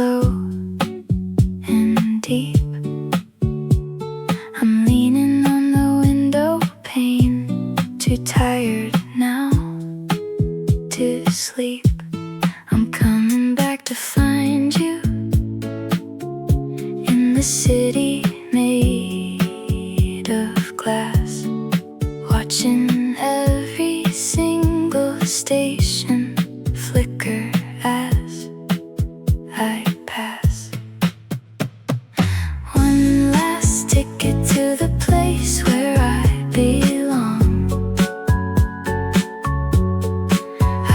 slow and deep. I'm leaning on the window pane, too tired now to sleep. I'm coming back to find you in the city made of glass, watching every single station flicker as I pass. One last ticket to the place where I belong.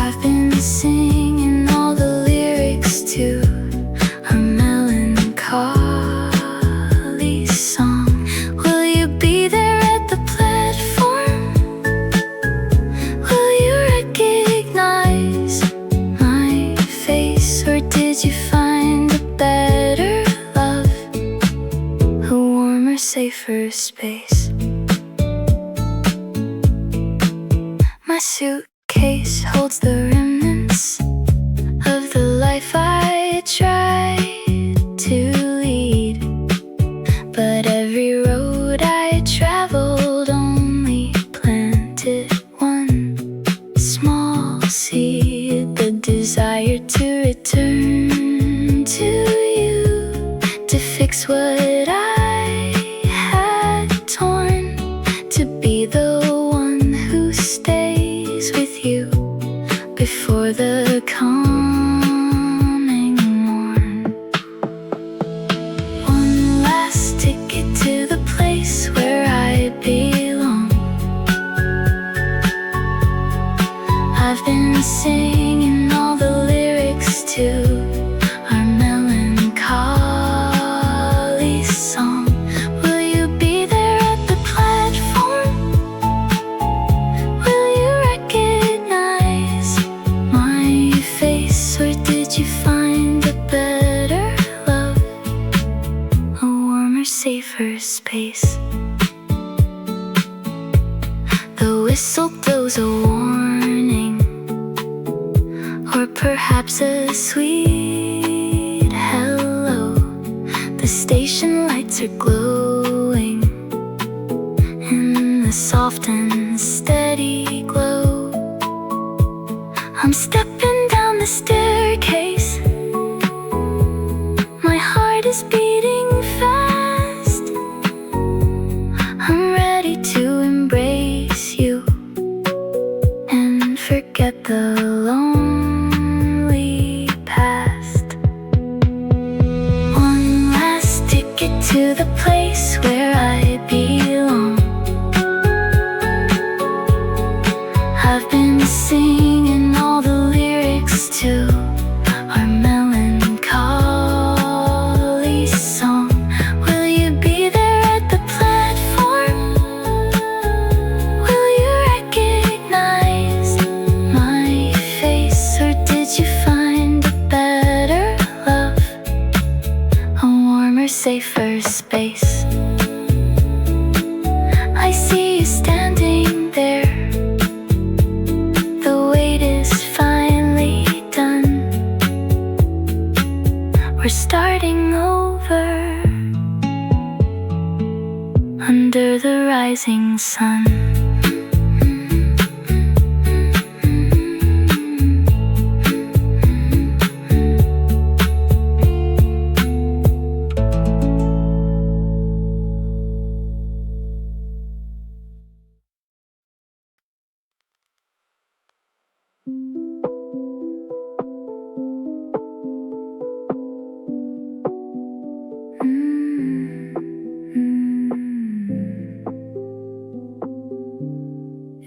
I've been singing all the lyrics to a melancholy song. Will you be there at the platform? Will you recognize my face, or did you find a better love, a warmer, safer space? My suitcase holds the remnants of the life I tried to lead, but every road I traveled only planted one small seed, the desire to return to you, to fix what I had torn, to be the one who stays with you before the coming morn. One last ticket to the place where I belong. I've been singing all the lyrics to our melancholy song. Will you be there at the platform? Will you recognize my face, or did you find a better love, a warmer, safer space? The whistle blows a warning, or perhaps a sweet hello. The station lights are glowing in the soft and steady glow. I'm stepping down the staircase, my heart is beating fast. I'm ready to embrace you and forget the lonely past. One last ticket to the place where I belong. I've been singing all the lyrics to our melancholy song. Will you be there at the platform? Will you recognize my face, or did you find a better love, a warmer, safer space? I see you standing there. The wait is finally done. We're starting over under the rising sun.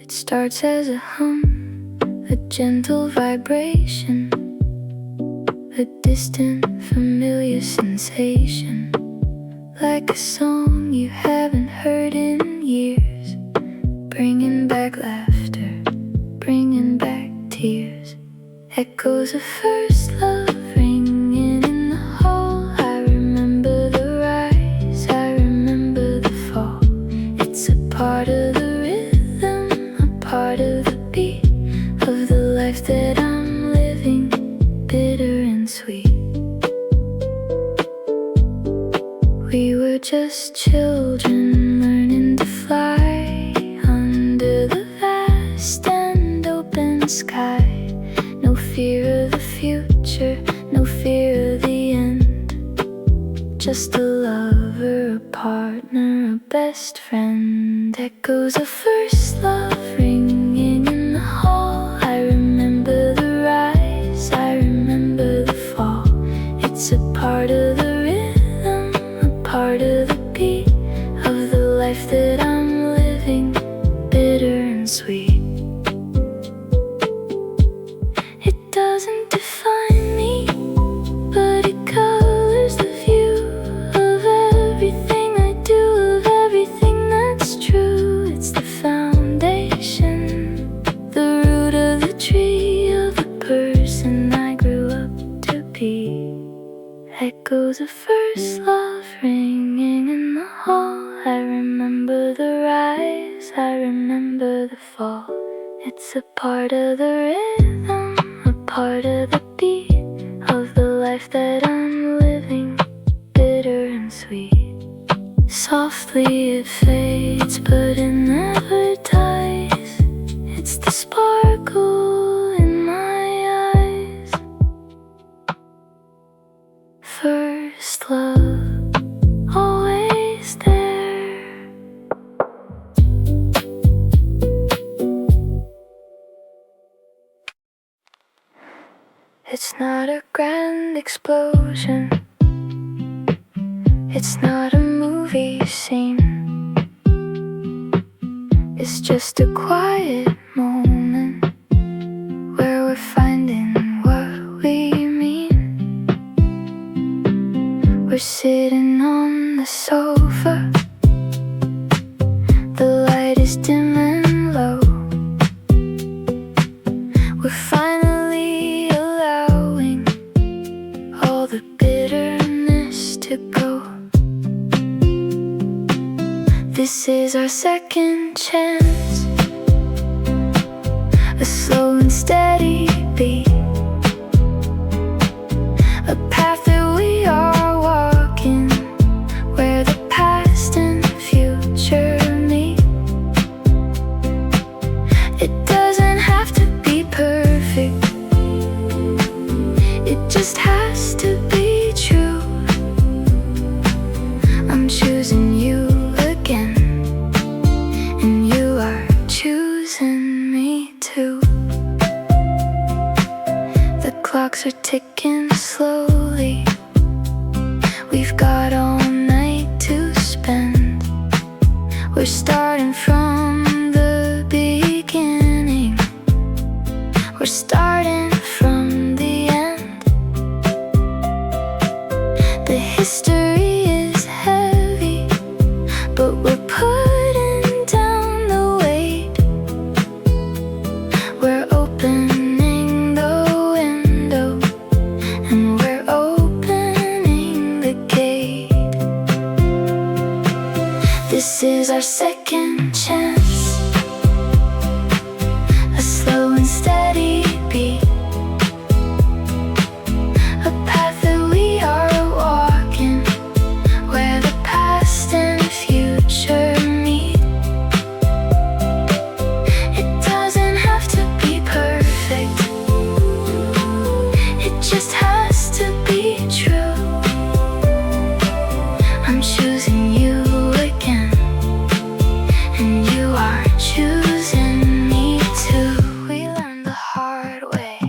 It starts as a hum, a gentle vibration, a distant, familiar sensation, like a song you haven't heard in years, bringing back laughter, bringing back tears, echoes of first love ringing in the hall. I remember the rise, I remember the fall. It's a part of the rhythm, a part of the beat of the life that I'm living, bitter and sweet. We were just children learning to fly under the vast and open sky. No fear of the future, no fear of the end. Just a lover, a partner, a best friend. Echoes of first love ringing in the hall. I remember the rise, I remember the fall. It's a part of the rhythm, a part of the beat of the life that I'm living, bitter and sweet. It doesn't define me, but it colors the view of everything I do, of everything that's true. It's the foundation, the root of the tree of the person I grew up to be. Echoes of first love ringing in the hall. I remember the rise, I remember the fall. It's a part of the rhythm, a part of the beat of the life that I'm living, bitter and sweet. Softly it fades, but it never dies. It's the sparkle in my eyes. First love, always there. It's not a grand explosion, it's not a movie scene. It's just a quiet moment where we're finding what we mean. We're sitting on the sofa, the light is dim and low. We're finally allowing all the bitterness to go. This is our second chance, a slow and steady beat, a path that we are walking, where the past and future meet. It doesn't have to be perfect, it just has to be true. I'm choosing you again, and you are choosing me too. The clocks are ticking slowly, we've got all night to spend. We're starting from the beginning, we're starting from the end. The history is heavy, but we're putting down the weight. We're opening the window, and we're opening the gate. This is our second chance, a slow and steady beat, a path that we are walking, where the past and future meet. It doesn't have to be perfect, it just has to be true. I'm choosing you again, and you are choosing me too. We learned the hard way,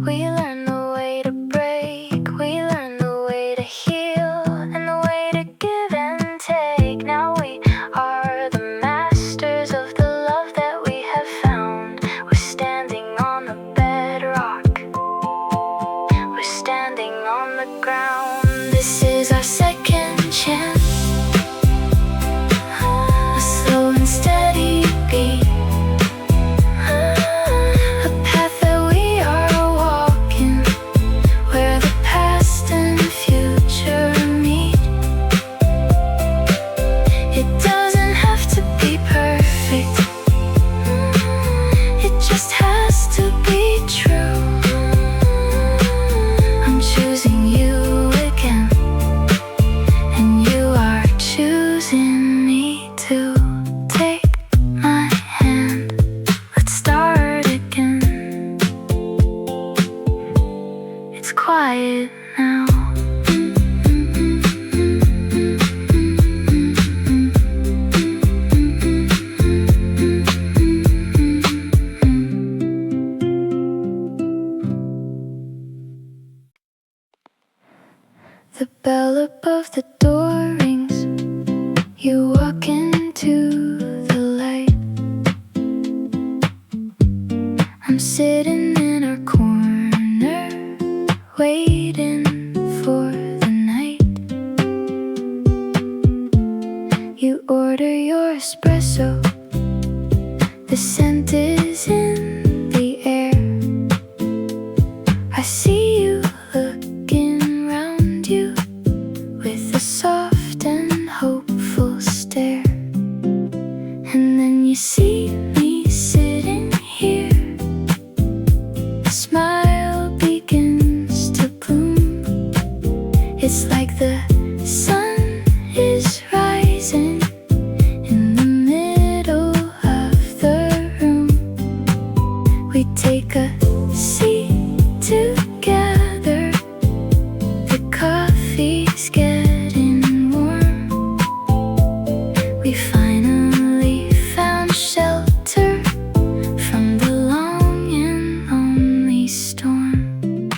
we learned the way to break, we learned the way to heal, and the way to give and take. Now we are the masters of the love that we have found. We're standing on the bedrock, we're standing on the ground. This is our second chance, a slow and steady beat, a path that we are walking, where the past and future meet. It doesn't have to be perfect, it just has to be true. I'm choosing you again, The bell above the door rings. You walk into the light. I'm sitting in our corner, waiting for the night. You order your espresso. The scent is in the air. I see you looking round you with a soft and hopeful stare. And then you see me sitting here. A smile begins to bloom. It's like the sun is rising in the middle of the room. We take a seat together. The coffee's getting warm. We finally found shelter from the long and lonely storm.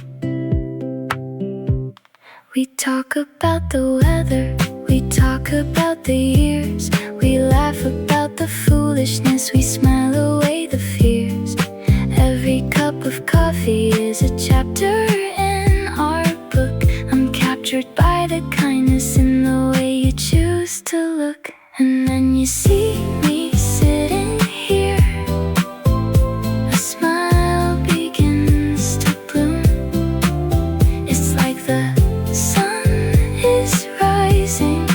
We talk about the weather. We talk about the years. We laugh about the foolishness. We smile away the fears. Every cup of coffee is a chapter in our book. I'm captured by the kindness in the way you choose to look. And then you see me sitting here. A smile begins to bloom. It's like the sun is rising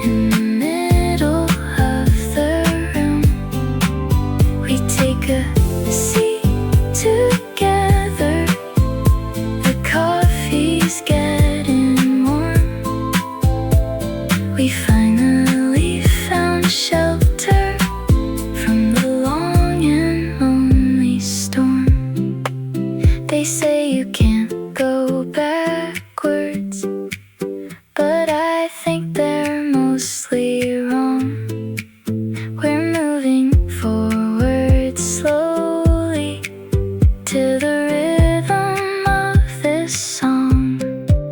in the middle of the room. We take a seat together. The coffee's getting warm. We finally found shelter from the long and lonely storm. They say you can't go backwards, but I think they're mostly wrong. We're moving forward slowly to the rhythm of this song.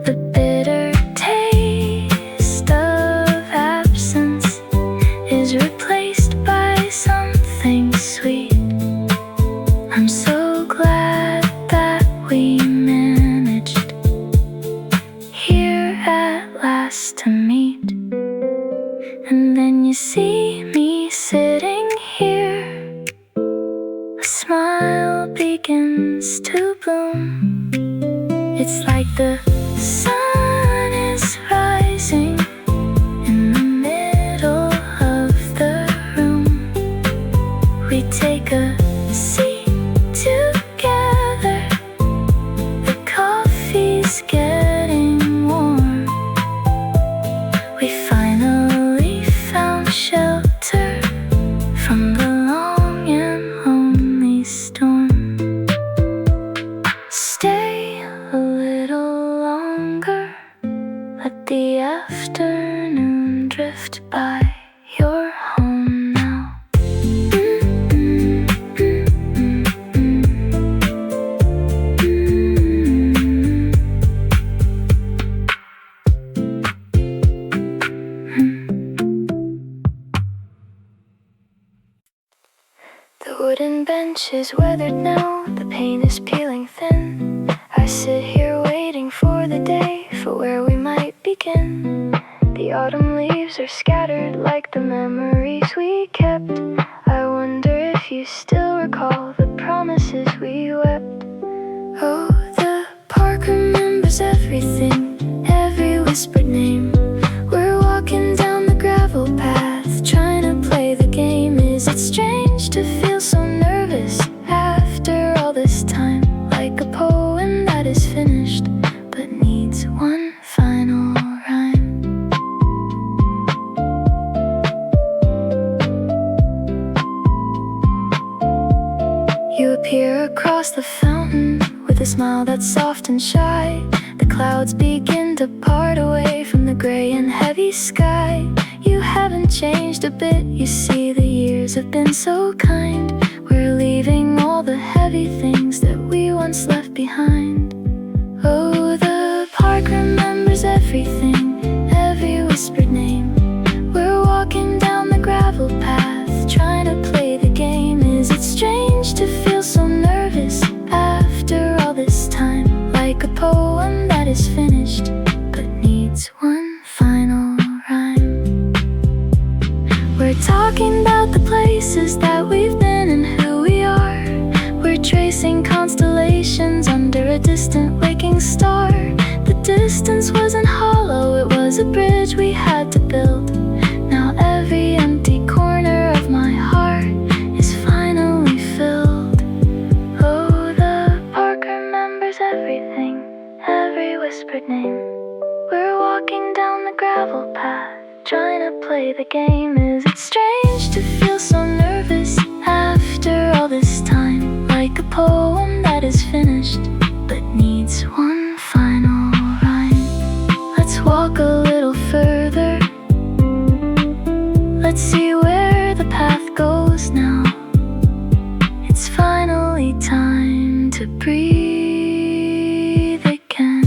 The bitter taste of absence is replaced by something sweet. I'm so glad that we managed here at last to meet. And then you see me sitting here. A smile begins to bloom. It's like the sun is rising in the middle of the room. We take a seat together. The coffee's getting warm. We finally found shelter from the long and lonely storm. Stay a little longer. Let the afternoon drift by. You're home now. The wooden bench is weathered now. The paint is peeling thin. I sit here waiting for the day, for where we might begin. The autumn leaves are scattered like the memories we kept. I wonder if you still recall the promises we wept. Oh, the park remembers everything, every whispered name. We're walking down the gravel path, trying to play the game. Is it strange to feel so nervous after all this time? Like a poem that is finished, but needs one final rhyme. You appear across the fountain with a smile that's soft and shy. The clouds begin to part away from the gray and heavy sky. You haven't changed a bit, you see the years have been so kind. We're leaving all the heavy things that we once left behind. Oh, the park remembers everything. everything, every whispered name. We're walking down the gravel path, trying to play the game. Is it strange to feel so nervous after all this time? Like a poem that is finished but needs one final rhyme. We're talking about the places that we've been and who we are. We're tracing constellations under a distant waking star. The distance wasn't hollow, it was a bridge we had to build. Now every empty corner of my heart is finally filled. Oh, the park remembers everything, every whispered name. We're walking down the gravel path, trying to play the game. Is it strange to feel so nervous after all this time? Like a poem that is finished but needs one final rhyme. Let's walk a little further. Let's see where the path goes now. It's finally time to breathe again.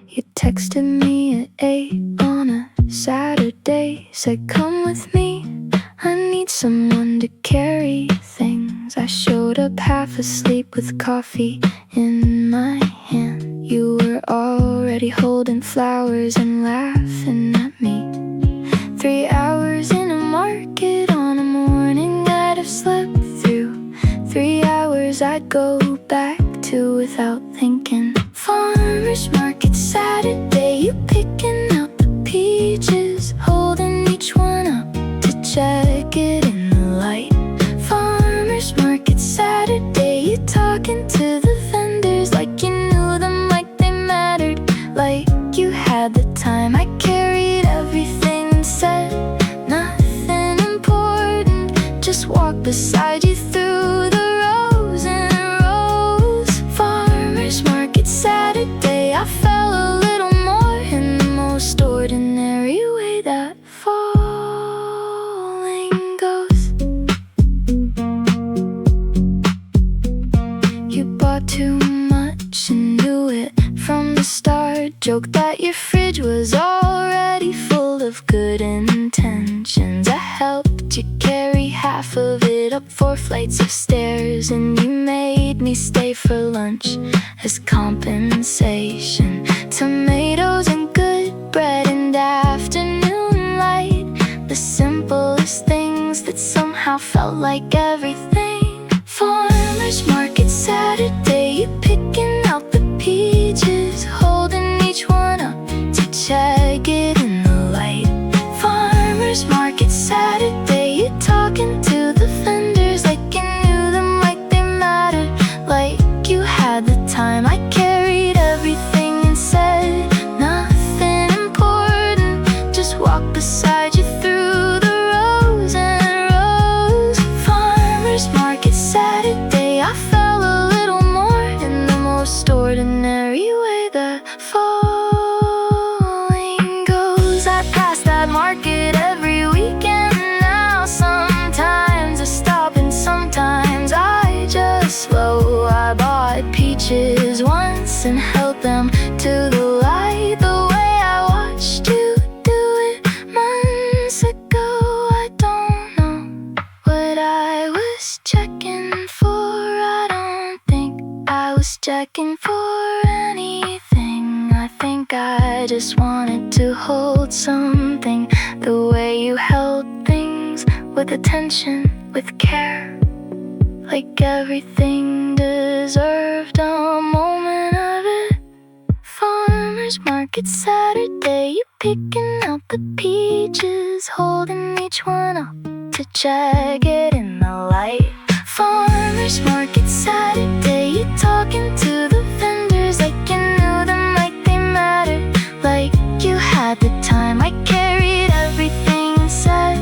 You texted me at 8 on a Saturday, said come with me, I need someone to carry things. I showed up half asleep with coffee in my hand. You were already holding flowers and laughing at me. 3 hours in a market on a morning I'd have slept through. 3 hours I'd go back to without thinking. Farmer's market Saturday, you picking out the peaches, holding each one up to check it in the light. Farmer's market Saturday, you talking to the vendors like you knew them, like they mattered, like you had the time. I carried everything and said nothing important, just walked beside you through the rows and rows. Farmer's market Saturday, I fell a little more in the most ordinary way that falling goes. You bought too much and knew it from the start. Joked that your fridge was already full of good intentions. I helped you carry half of it up 4 flights of stairs, and you made me stay for lunch as compensation. Tomatoes and good bread and afternoon light, the simplest things that somehow felt like everything. Farmer's market Saturday, you picking out the peaches, holding each one up to check it in the light. Farmer's market Saturday, you talking to the vendors like you knew them, like they mattered, like you had the time. I carried everything and said nothing important, just walked beside you through the rows and rows. Farmer's market Saturday, I fell a little more in the most ordinary way that falling goes. I pass that market every weekend now. Sometimes I stop and sometimes I just slow. I bought peaches once and held them to the light, the way I watched you do it months ago. I don't know what I was checking for. I don't think I was checking for anything. I think I just wanted to hold something, the way you held things, with attention, with care, like everything deserved a moment of it. Farmer's market Saturday, you picking out the peaches, holding each one up to check it in the light. Farmer's market Saturday, you talking to the vendors like you knew them, like they mattered, like you had the time. I carried everything and said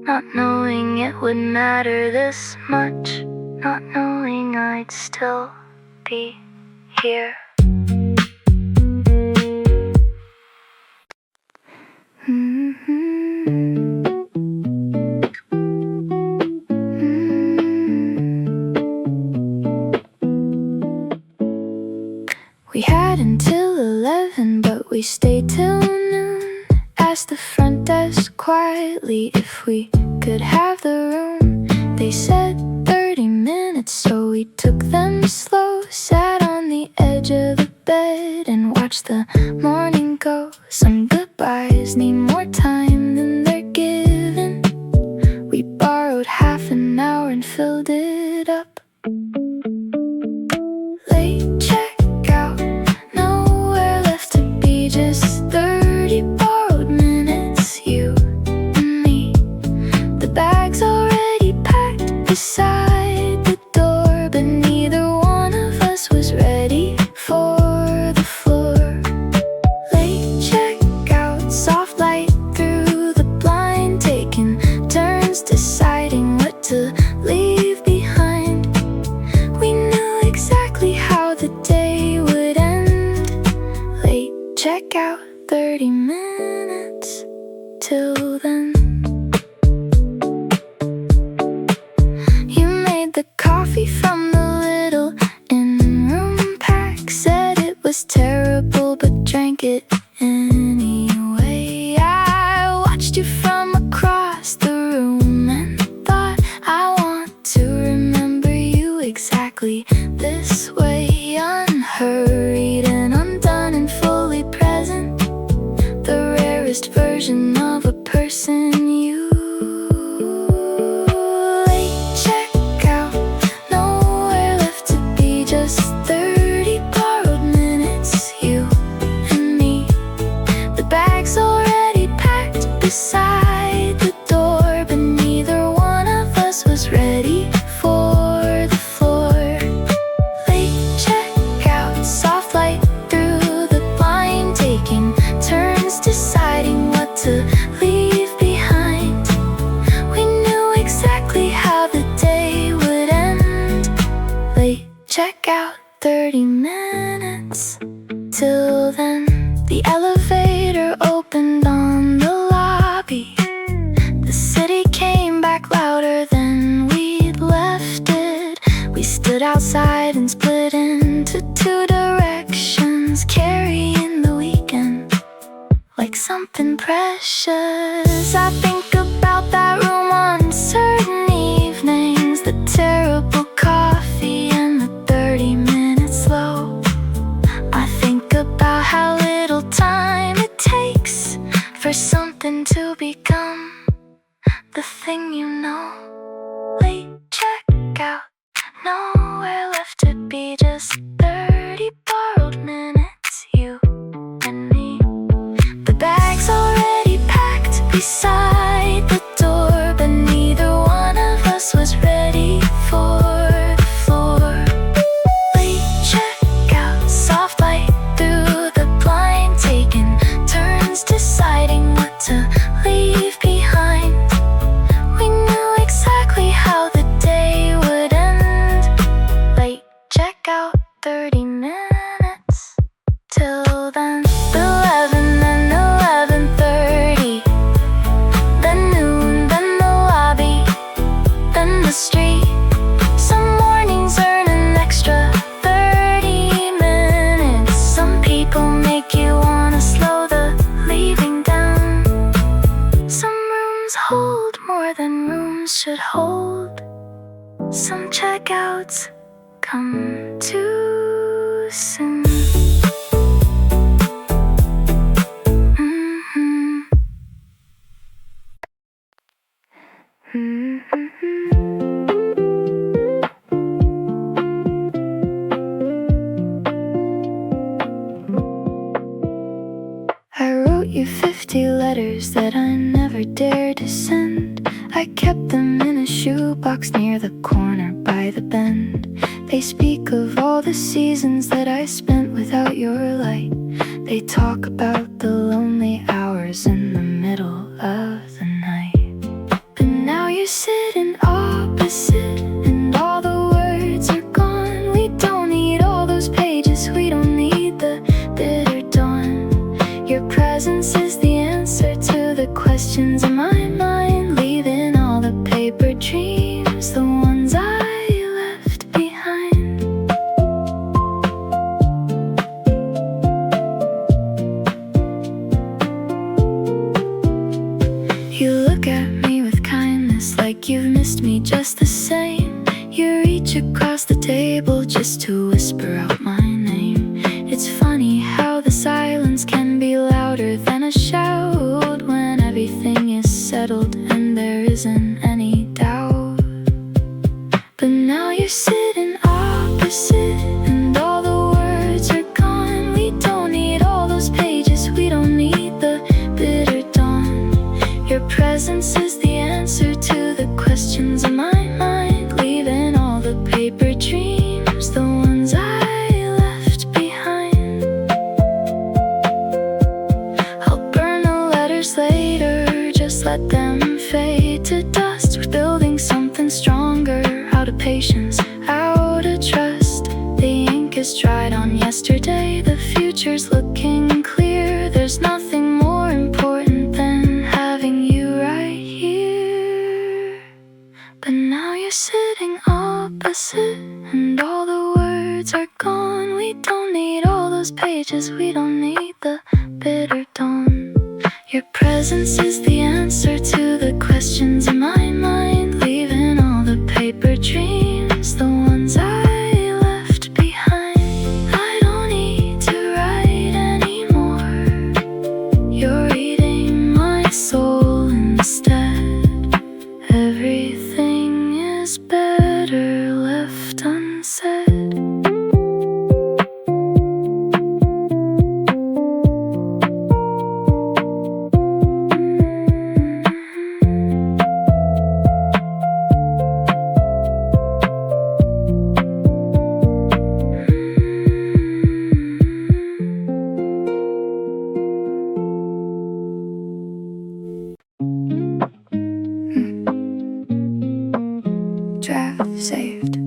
not knowing it would matter this much, not knowing I'd still be here. We had until 11, but we stayed till noon. Asked the front desk quietly if we could have the room. They said 30 minutes, so we took them slow. Sat on the edge of the bed and watched the morning go. Some goodbyes need more time than they're given. We borrowed half an hour and filled it up. Late checkout, nowhere left to be, just 30 borrowed minutes, you and me. The bags already packed beside the door, but neither one of us was ready for the floor. Late checkout, soft light through the blind, taking turns deciding what to leave behind. We knew exactly how the day would end. Late checkout, 30 minutes till then. You made the coffee from the little in-room pack, said it was terrible but drank it anyway. I watched you from across the room and thought, I want to remember you exactly this way. Unhurried and undone and fully present, the rarest version of a person, you. Late checkout, nowhere left to be, just 30 borrowed minutes, you and me. The bags already packed beside the door, but neither one of us was ready for the floor. Late checkout, soft light through the blind, taking turns deciding what to leave behind. We knew exactly how the day would end. Late checkout, 30 minutes till then. The elevator opened on the lobby. The city came back louder than we'd left it. We stood outside and split into two directions, carrying the weekend like something precious. I think about that room on certain evenings, the terrible coffee and the 30 minutes slow. I think about how little time it takes for something to become the thing you know. Late checkout, nowhere left to be, just 30 borrowed minutes, you and me. The bags already packed beside the door, but neither one of us was ready for the floor. Late checkout, soft light through the blind, taking turns deciding what to leave behind. We knew exactly how the day would end. Late checkout, 30 minutes till then. 11 and 11:30, then noon, then the lobby, then the street. Some mornings earn an extra 30 minutes. Some people make you wanna slow the leaving down. Some rooms hold more than rooms should hold. Some checkouts come too soon. I wrote you 50 letters that I never dared to send. I kept them in a shoebox near the corner by the bend. They speak of all the seasons that I spent without your light. They talk about the lonely hours in the middle of the night. But sitting opposite, and all the words are gone. We don't need all those pages, we don't need the bitter dawn. Your presence is the answer to the questions in my mind, leaving all the paper dreams, the ones I left behind. You look at me with kindness, like you've missed me just the same. You reach across the table just to whisper out my name. It's funny how the silence can be louder than a shout when everything is settled and there isn't any doubt. But now you're sitting opposite, and all the words are gone. We don't need all those pages, we don't need the bitter dawn. Your presence is the answer to the questions in my mind, leaving all the paper dreams, the ones I left behind. I'll burn the letters later, just let them fade to dust. We're building something stronger, out of patience, out of trust. The ink is dried on yesterday, the future's looking clear. There's nothing more important than having you right here. But now you're sitting opposite, and all the words are gone. We don't need all those pages, we don't need the bitter dawn. Your presence is the answer to the questions in my mind, leaving all the paper dreams, the ones I left behind. I don't need to write anymore, you're reading my soul instead. Everything is better left unsaid. Draft saved.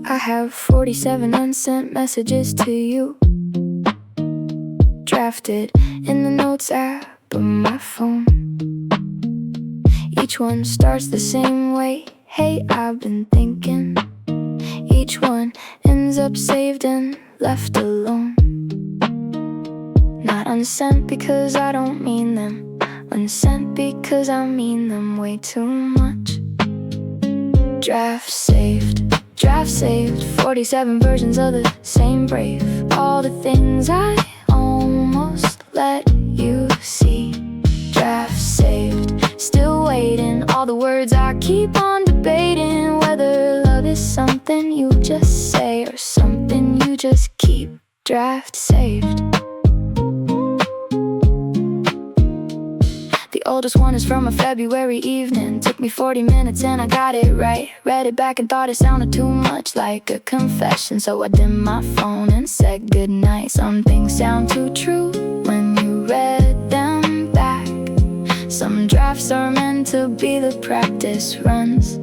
I have 47 unsent messages to you, drafted in the notes app of my phone. Each one starts the same way: hey, I've been thinking. Each one ends up saved and left alone. Not unsent because I don't mean them, unsent because I mean them way too much. Draft saved, 47 versions of the same brave. All the things I almost let you see. Draft saved, still waiting. All the words I keep on debating, whether love is something you just say or something you just keep. Draft saved. The oldest one is from a February evening. Took me 40 minutes and I got it right. Read it back and thought it sounded too much like a confession, so I dimmed my phone and said goodnight. Some things sound too true when you read them back. Some drafts are meant to be the practice runs.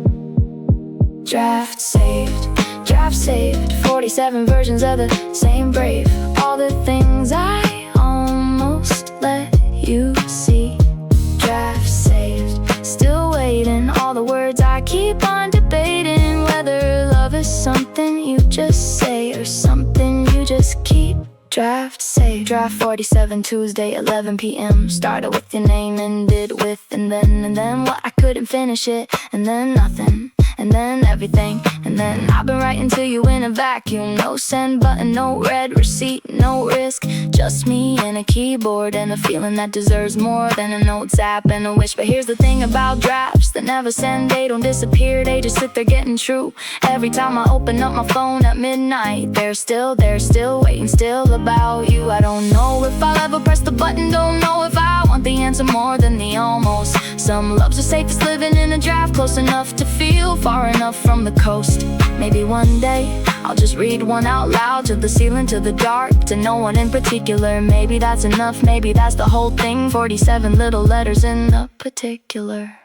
Draft saved, 47 versions of the same brave. All the things I almost let you see. Draft saved, still waiting. All the words I keep on debating, whether love is something you just say or something you just keep. Draft saved. Draft 47, Tuesday, 11 p.m. Started with your name, ended with and then well, I couldn't finish it, and then nothing, and then everything, and then I've been writing to you in a vacuum. No send button, no read receipt, no risk, just me and a keyboard and a feeling that deserves more than a notes app and a wish. But here's the thing about drafts that never send, they don't disappear, they just sit there getting true. Every time I open up my phone at midnight, they're still waiting, still about you. I don't know if I'll ever press the button, don't know if I want the answer more than the almost. Some loves are safest living in a a draft close enough to feel far enough from the coast. Maybe one day I'll just read one out loud, to the ceiling, to the dark, to no one in particular. Maybe that's enough, maybe that's the whole thing. 47 little letters in a particular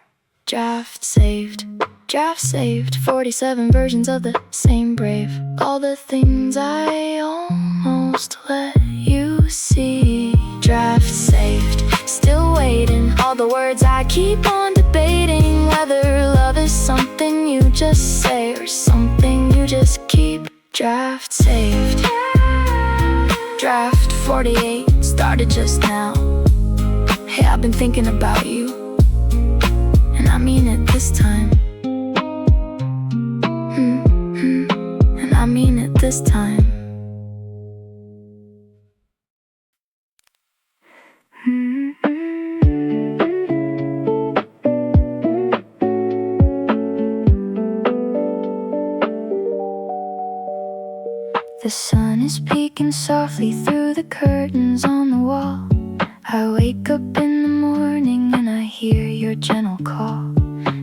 draft saved. Draft saved, 47 versions of the same brave. All the things I almost let you see. Draft saved, still waiting. All the words I keep on debating, whether love is something you just say or something you just keep. Draft saved. Draft 48 started just now. Hey, I've been thinking about you, and I mean it this time. And I mean it this time. The sun is peeking softly through the curtains on the wall. I wake up in the morning and I hear your gentle call.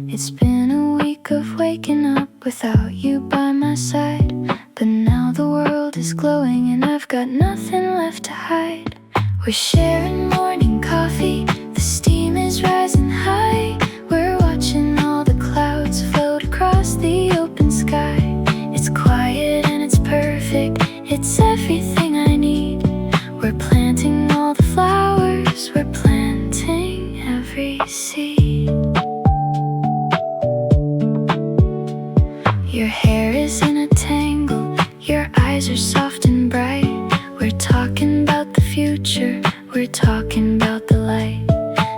It's been a week of waking up without you by my side, but now the world is glowing and I've got nothing left to hide. We're sharing morning coffee, the steam is rising high. We're watching all the clouds float across the open sky. It's quiet and it's perfect, it's everything I need. We're planting all the flowers, we're planting every seed. Your hair is in a tangle, your eyes are soft and bright. We're talking about the future, we're talking about the light.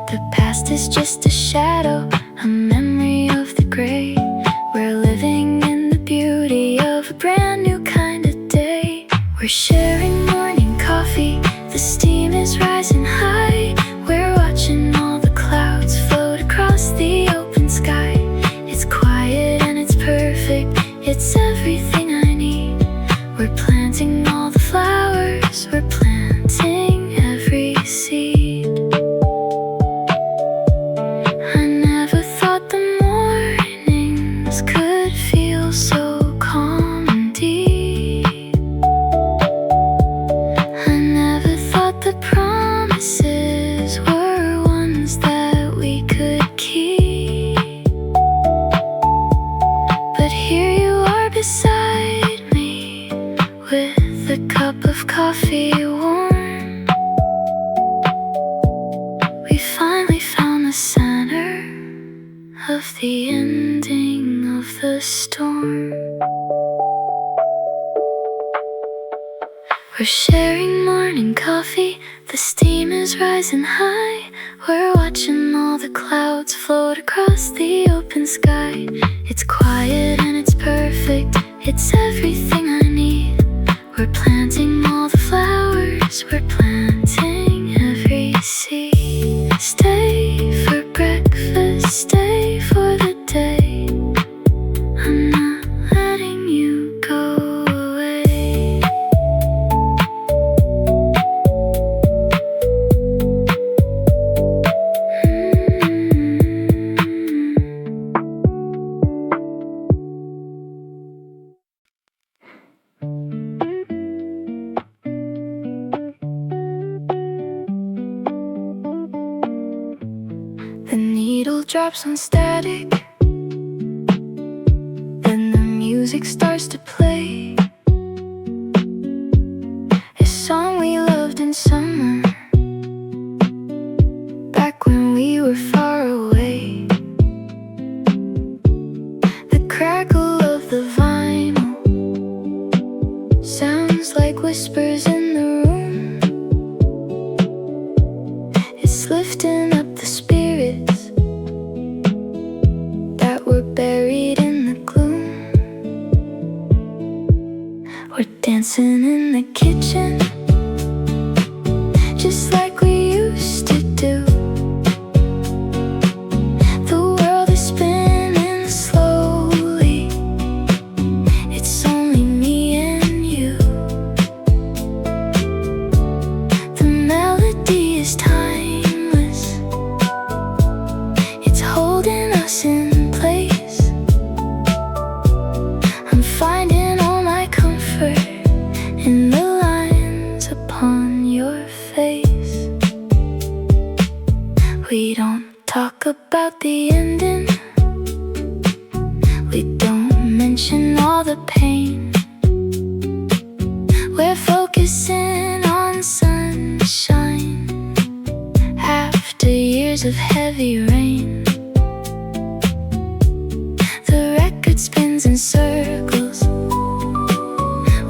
The past is just a shadow, a memory of the gray. We're living in the beauty of a brand new kind of day. We're sharing morning coffee, the steam is rising high. We're watching all the clouds float across the open sky. It's quiet and it's perfect, it's everything I need. We're planting all the flowers, we're planting every seed. I never thought the mornings could feel so calm and deep. I never thought the promises were ones that we could keep. But here you are beside me, with a cup of coffee warm. We finally found the center of the ending of the storm. We're sharing morning coffee, the steam is rising high. We're watching all the clouds float across the open sky. It's quiet and it's perfect, it's everything I need. We're planting all the flowers, we're planting every seed. Stay for breakfast, stay for the day. I'm not letting you go away. The needle drops on static, then the music starts to play. A song we loved in summer, back when we were far away. The crackle of the vinyl sounds like whispers in the room. It's lifting up the spirits that were buried in the gloom. We're dancing in the kitchen, just like we used to do. We don't talk about the ending. We don't mention all the pain. We're focusing on sunshine after years of heavy rain. The record spins in circles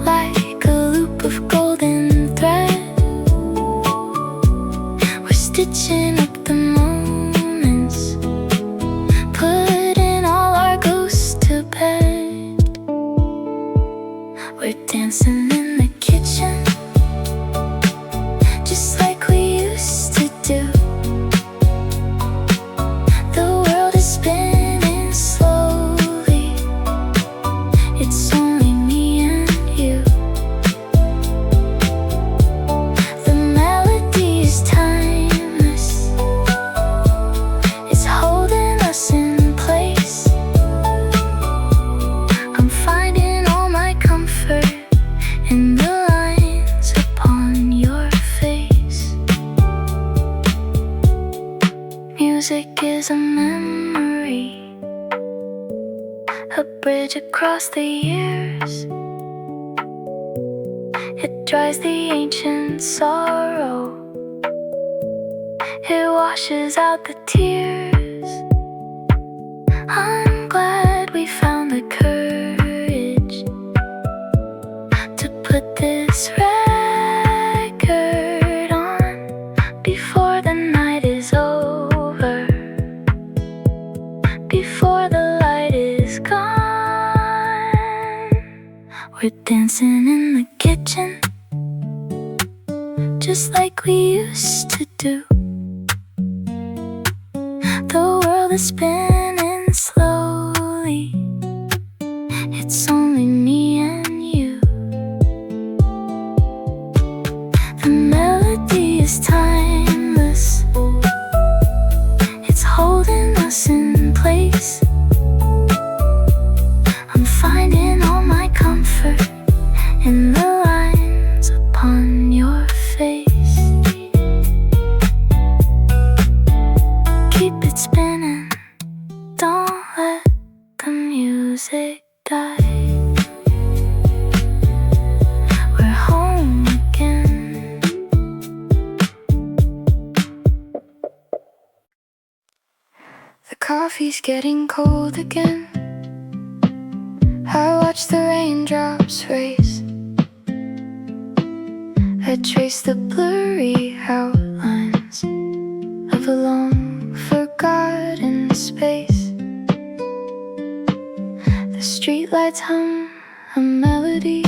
like a loop of golden thread. We're stitching up the moments, putting all our ghosts to bed. We're dancing in the kitchen, just like we used to do. The world is spinning slowly. It's only me and you. The melody is timeless. It's holding us in place. I'm finding all my comfort in the lines upon your face. Music is a memory, a bridge across the years. It dries the ancient sorrow, it washes out the tears. I'm glad we found the courage to put this record on before the night is over, before the light is gone. We're dancing in the kitchen, just like we used to do. The world is spinning slowly. It's only me and you. The melody is timeless. It's holding us in place. I'm finding all my comfort in the lines upon your face. Keep it spinning, don't let the music die. We're home again. The coffee's getting cold again. I watch the raindrops race. I trace the blurry outlines of a long forgotten space. The streetlights hum a melody,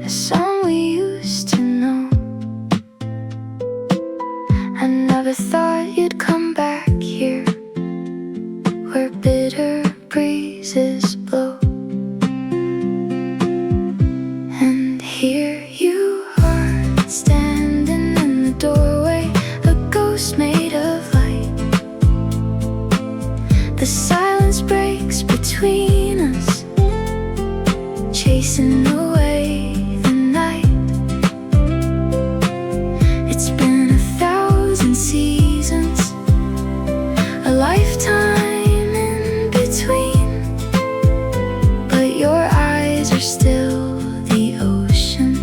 a song we used to know. I never thought you'd come back here, where bitter breezes blow. And here you are, standing in the doorway, a ghost made of light. The silence breaks between us, chasing away the night. It's been 1,000 seasons, a lifetime in between, but your eyes are still the ocean,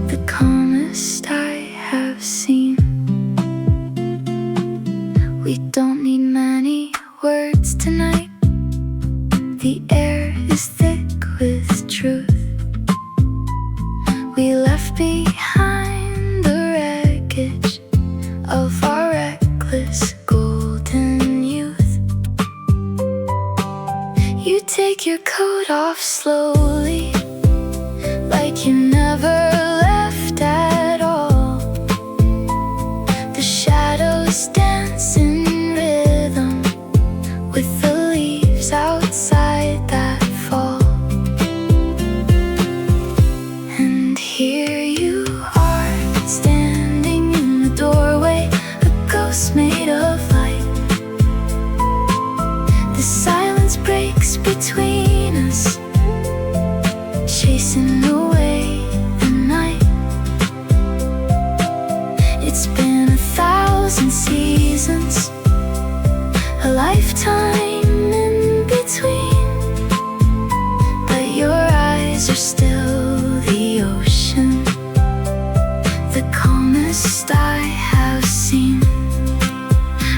the calmest I have seen. We don't need many words tonight. The air is thick with truth. We left behind the wreckage of our reckless golden youth. You take your coat off slowly, like you never left at all. The shadows dance in rhythm with the leaves outside that fall. And here you are, standing in the doorway, a ghost made of light. The silence breaks between us, chasing away the night. It's been 1,000 1,000 seasons, a lifetime in between. But your eyes are still the ocean, the calmest I have seen.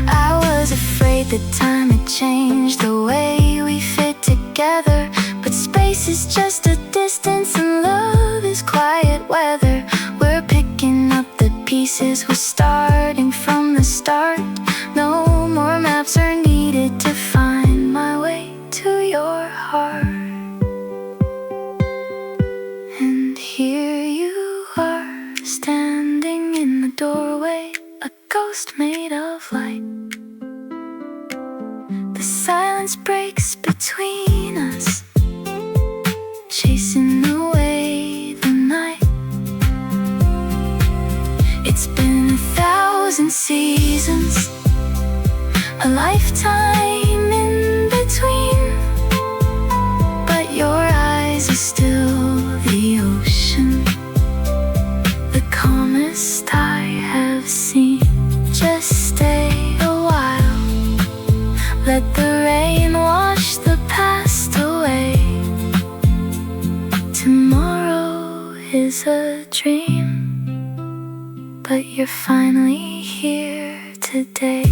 I was afraid that time had changed the way we fit together, but space is just a distance and love is quiet weather. We're picking up the pieces, we're starting from the start. No more maps are needed to find my way to your heart. And here you are, standing in the doorway, a ghost made of light. The silence breaks between us, chasing away the night. It's been 1,000 seasons, a lifetime in between. But your eyes are still the ocean, the calmest I have seen. Just stay a while, let the rain wash the past away. Tomorrow is a dream, but you're finally here today.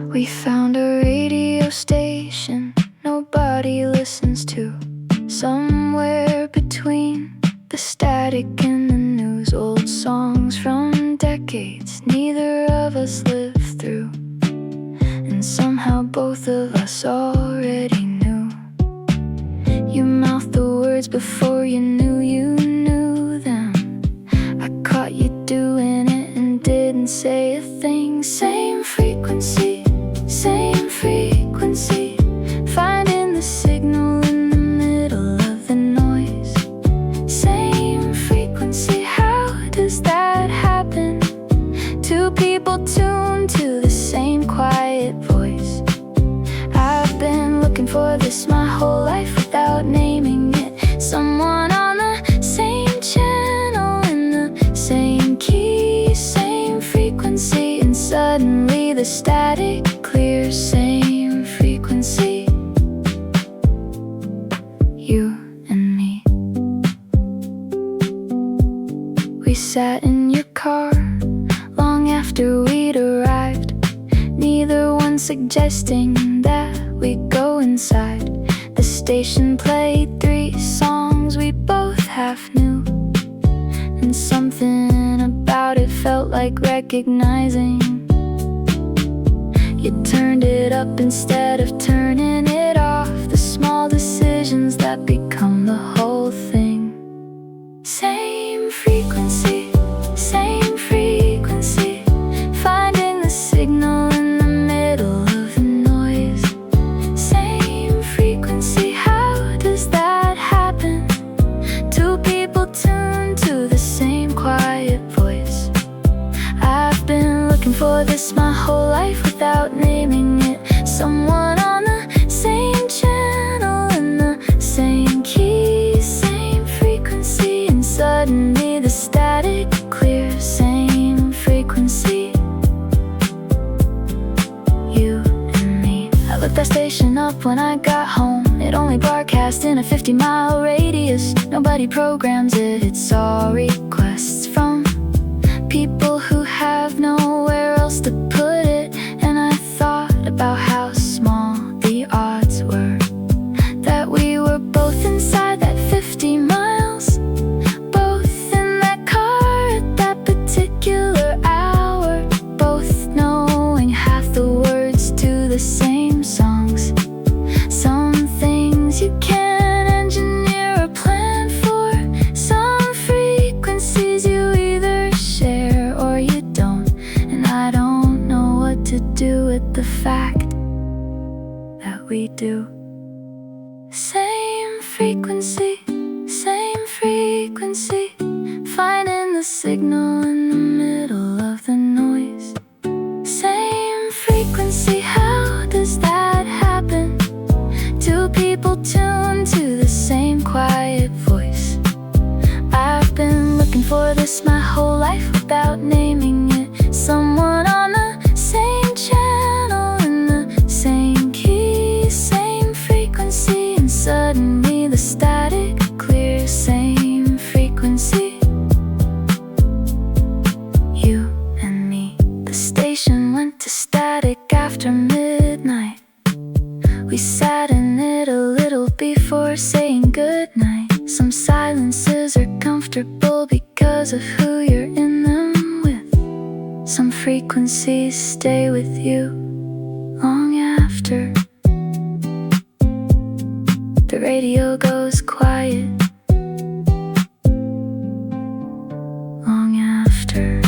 We found a radio station nobody listens to, somewhere between the static and the news. Old songs from decades neither of us lived through, and somehow both of us already knew. You mouthed the words before you knew them. I caught you doing it and didn't say a thing. Same frequency, same frequency, finding the signal in the middle of the noise. Same frequency, how does that happen? Two people tuned to the same quiet voice. I've been looking for this my whole life without naming it. Someone on the same channel in the same key, same frequency, and suddenly the static clears. Same frequency, you and me. We sat in your car long after we'd arrived, neither one suggesting that we go inside. The station played 3 songs we both half knew, and something about it felt like recognizing. You turned it up instead of turning it off, the small decisions that become the whole thing. Same frequency, same frequency, finding the signal in the middle of the noise. Same frequency, how does that happen? Two people tuned to the same quiet voice. I've been looking for this my whole life without naming it. Someone on the same channel in the same key, same frequency, and suddenly the static clears. Same frequency, you and me. I looked that station up when I got home. It only broadcast in a 50-mile radius. Nobody programs it. It's all requests from people who have nowhere else to put it. And I thought about how small the odds were that we were both inside that 50 miles, both in that car at that particular hour, both knowing half the words to the same songs. Some things you can't engineer or plan for, some frequencies you either share or you don't. And I signal in the middle of the noise. Same frequency, how does that happen? Two people tune to the same quiet voice. I've been looking for this my whole life without naming it. Someone on the same channel in the same key, same frequency, and suddenly the static clears. Same frequency, you and me. The station went to static after midnight. We sat in it a little before saying goodnight. Some silences are comfortable because of who you're in them with. Some frequencies stay with you long after the radio goes quiet. Long after.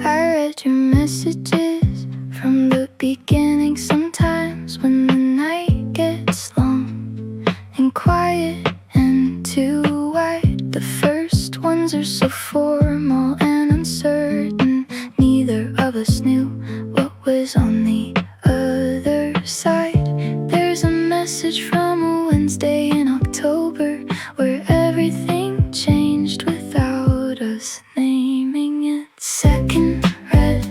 I read your messages from the beginning. Sometimes when the night gets long and quiet and too wide, the first ones are so formal and uncertain. Neither of us knew what was on the other side. There's a message from a Wednesday in October where everything changed without us naming it. Second read,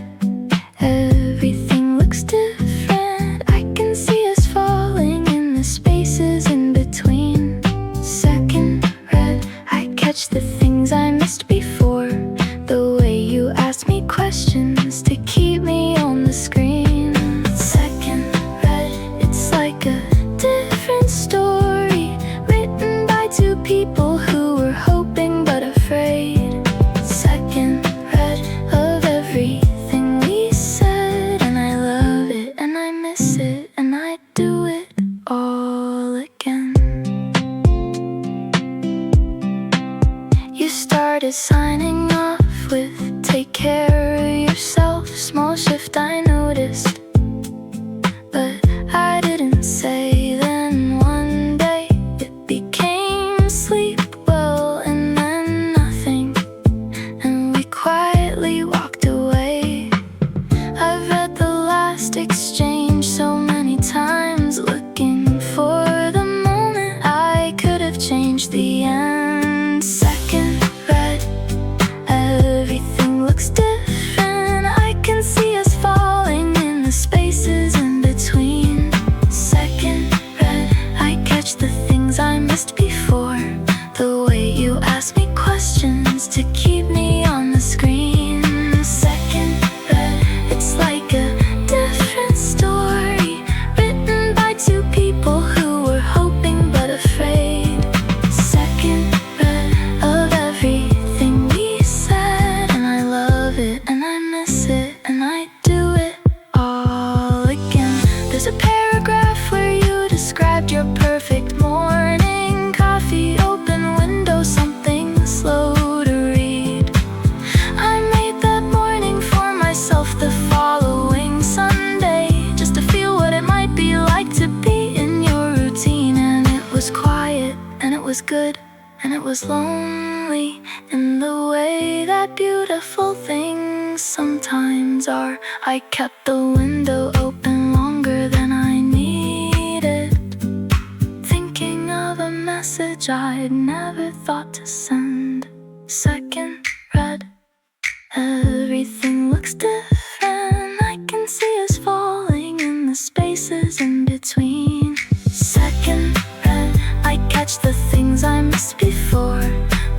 everything looks different. I can see us falling in the spaces in between. Second read, I catch the things I missed before. The way you asked me questions to keep me on the screen. Second read, it's like a different story written by two people who were hoping but afraid. Second read of everything we said, and I love it and I miss it and I do it all again. You started signing off with take care of yourself. Small shift I noticed, but I didn't say. Then one day it became sleep well and then nothing, and we quietly walked away. I've read the last exchange so many times, looking for the moment I could have changed the end. Second read, everything looks different. I can see us falling in the spaces in between. Second read, I catch the things I missed before. The way you ask me questions to keep me on the screen. Second read, it's like a different story written by two people who were hoping but afraid. Second read of everything we said, and I love it and I miss it and I do it all again. There's a paragraph where you described your perfect morning. Coffee, open window, something slow to read. I made that morning for myself the following Sunday, just to feel what it might be like to be in your routine. And it was quiet and it was good and it was lonely in the way that beautiful things sometimes are. I kept the window open longer than I needed, thinking of a message I'd never thought to send. Second read, everything looks different. I can see us falling in the spaces in between. Second read, I catch the things I missed before.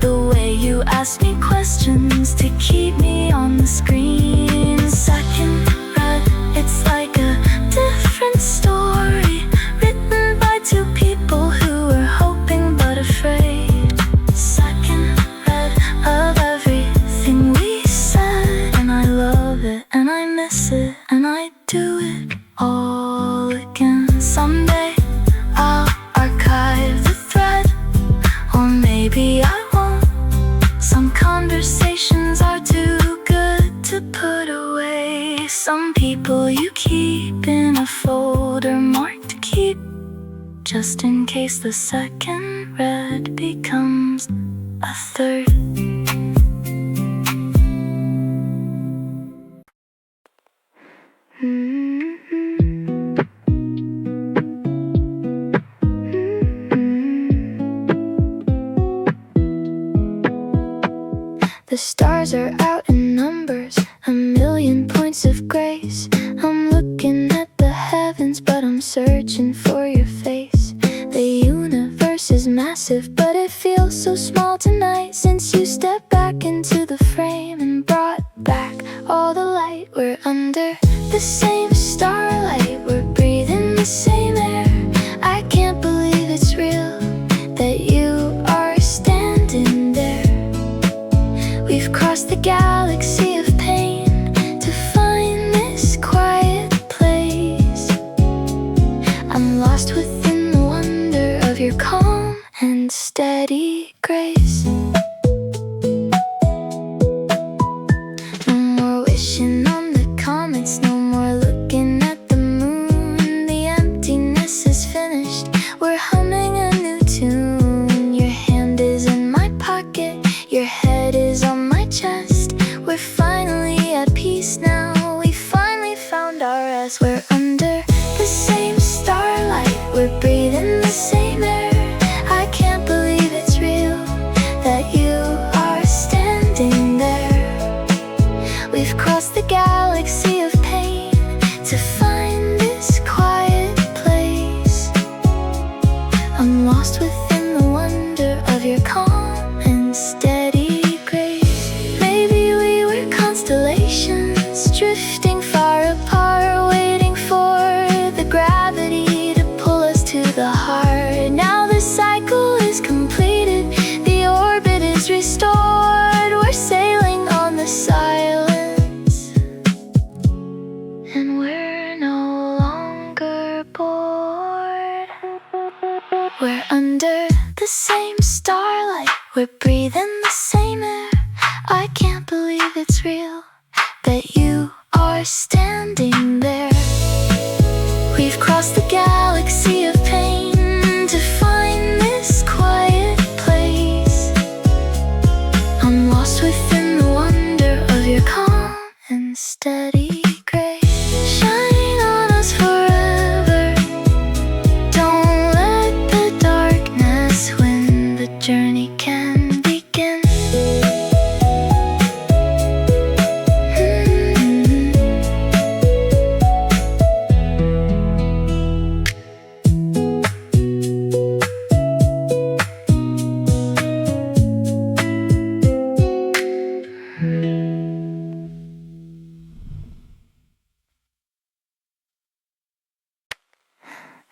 The way you ask me questions to keep me on the screen. Second read, it's like a different story written by two people who were hoping but afraid. Second read of everything we said, and I love it just in case the second red becomes a third. The stars are out in numbers, a million points of grace. I'm looking at the heavens, but I'm searching for your face. The universe is massive, but it feels so small tonight, since you stepped back into the frame and brought back all the light. We're under the same starlight, we're breathing the same air. I can't believe it's real, that you are standing there. We've crossed the galaxy of pain to find this quiet place. I'm lost within the wonder of your calm and steady grace. No more wishing on the comets, no more looking at the moon. The emptiness is finished, we're humming a new tune. Your hand is in my pocket, your head is on my chest. We're finally at peace now, we finally found our rest. We're under the same starlight, we're breathing the same air. I can't believe it's real, that you are standing there. We've crossed the galaxy of pain to find this quiet place. I'm lost within the wonder of your calm and steady grace. Maybe we were constellations drifting far apart, waiting for the gravity to pull us to the heart. Now the cycle is completed, the orbit is restored. We're sailing on the silence, and we're no longer bored. We're under the same starlight, we're breathing the same air. I can't believe it's real, that you are standing there. We've crossed the galaxy of pain to find this quiet place. I'm lost within the wonder of your calm and steady grace. Shine on us forever, don't let the darkness win. The journey can begin.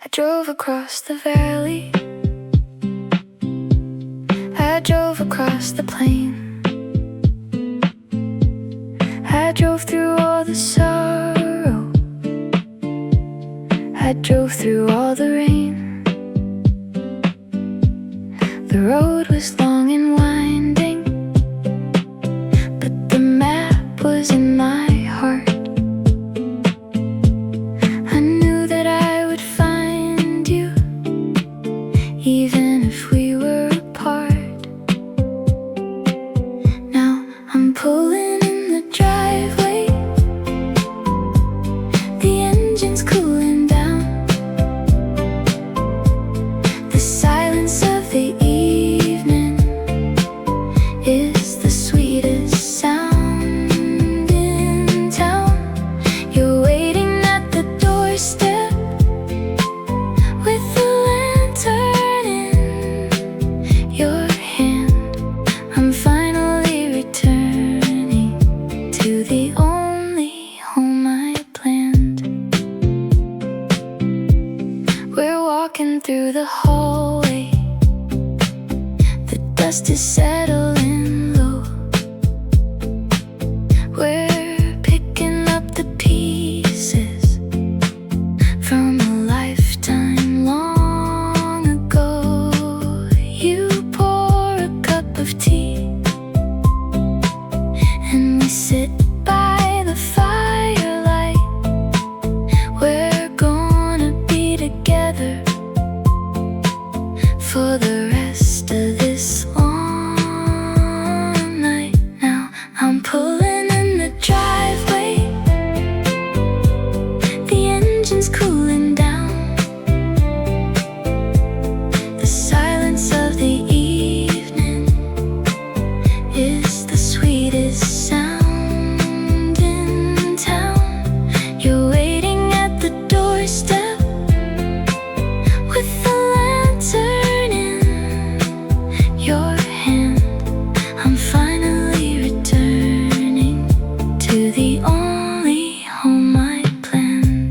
I drove across the valley, I drove across the plain, I drove through all the sorrow, I drove through all the rain. The road was long and winding, but the map was in my heart. I knew that I would find you, even if we were apart. Now I'm pulling in the driveway, the engine's cooling down. The silence of the evening is the sweetest sound in town. You're waiting at the doorstep with a lantern in your hand. I'm finally returning to the only home I planned. We're walking through the hallway, the dust is settling low. We're picking up the pieces from a lifetime long ago. You pour a cup of tea, and we sit by the firelight. We're gonna be together for the rest of this long night. Now I'm pulling in the driveway, the engine's cooling down. The silence of the evening is the sweetest sound in town. You're waiting at the doorstep with the lantern in your hand. I'm finally returning to the only home I planned.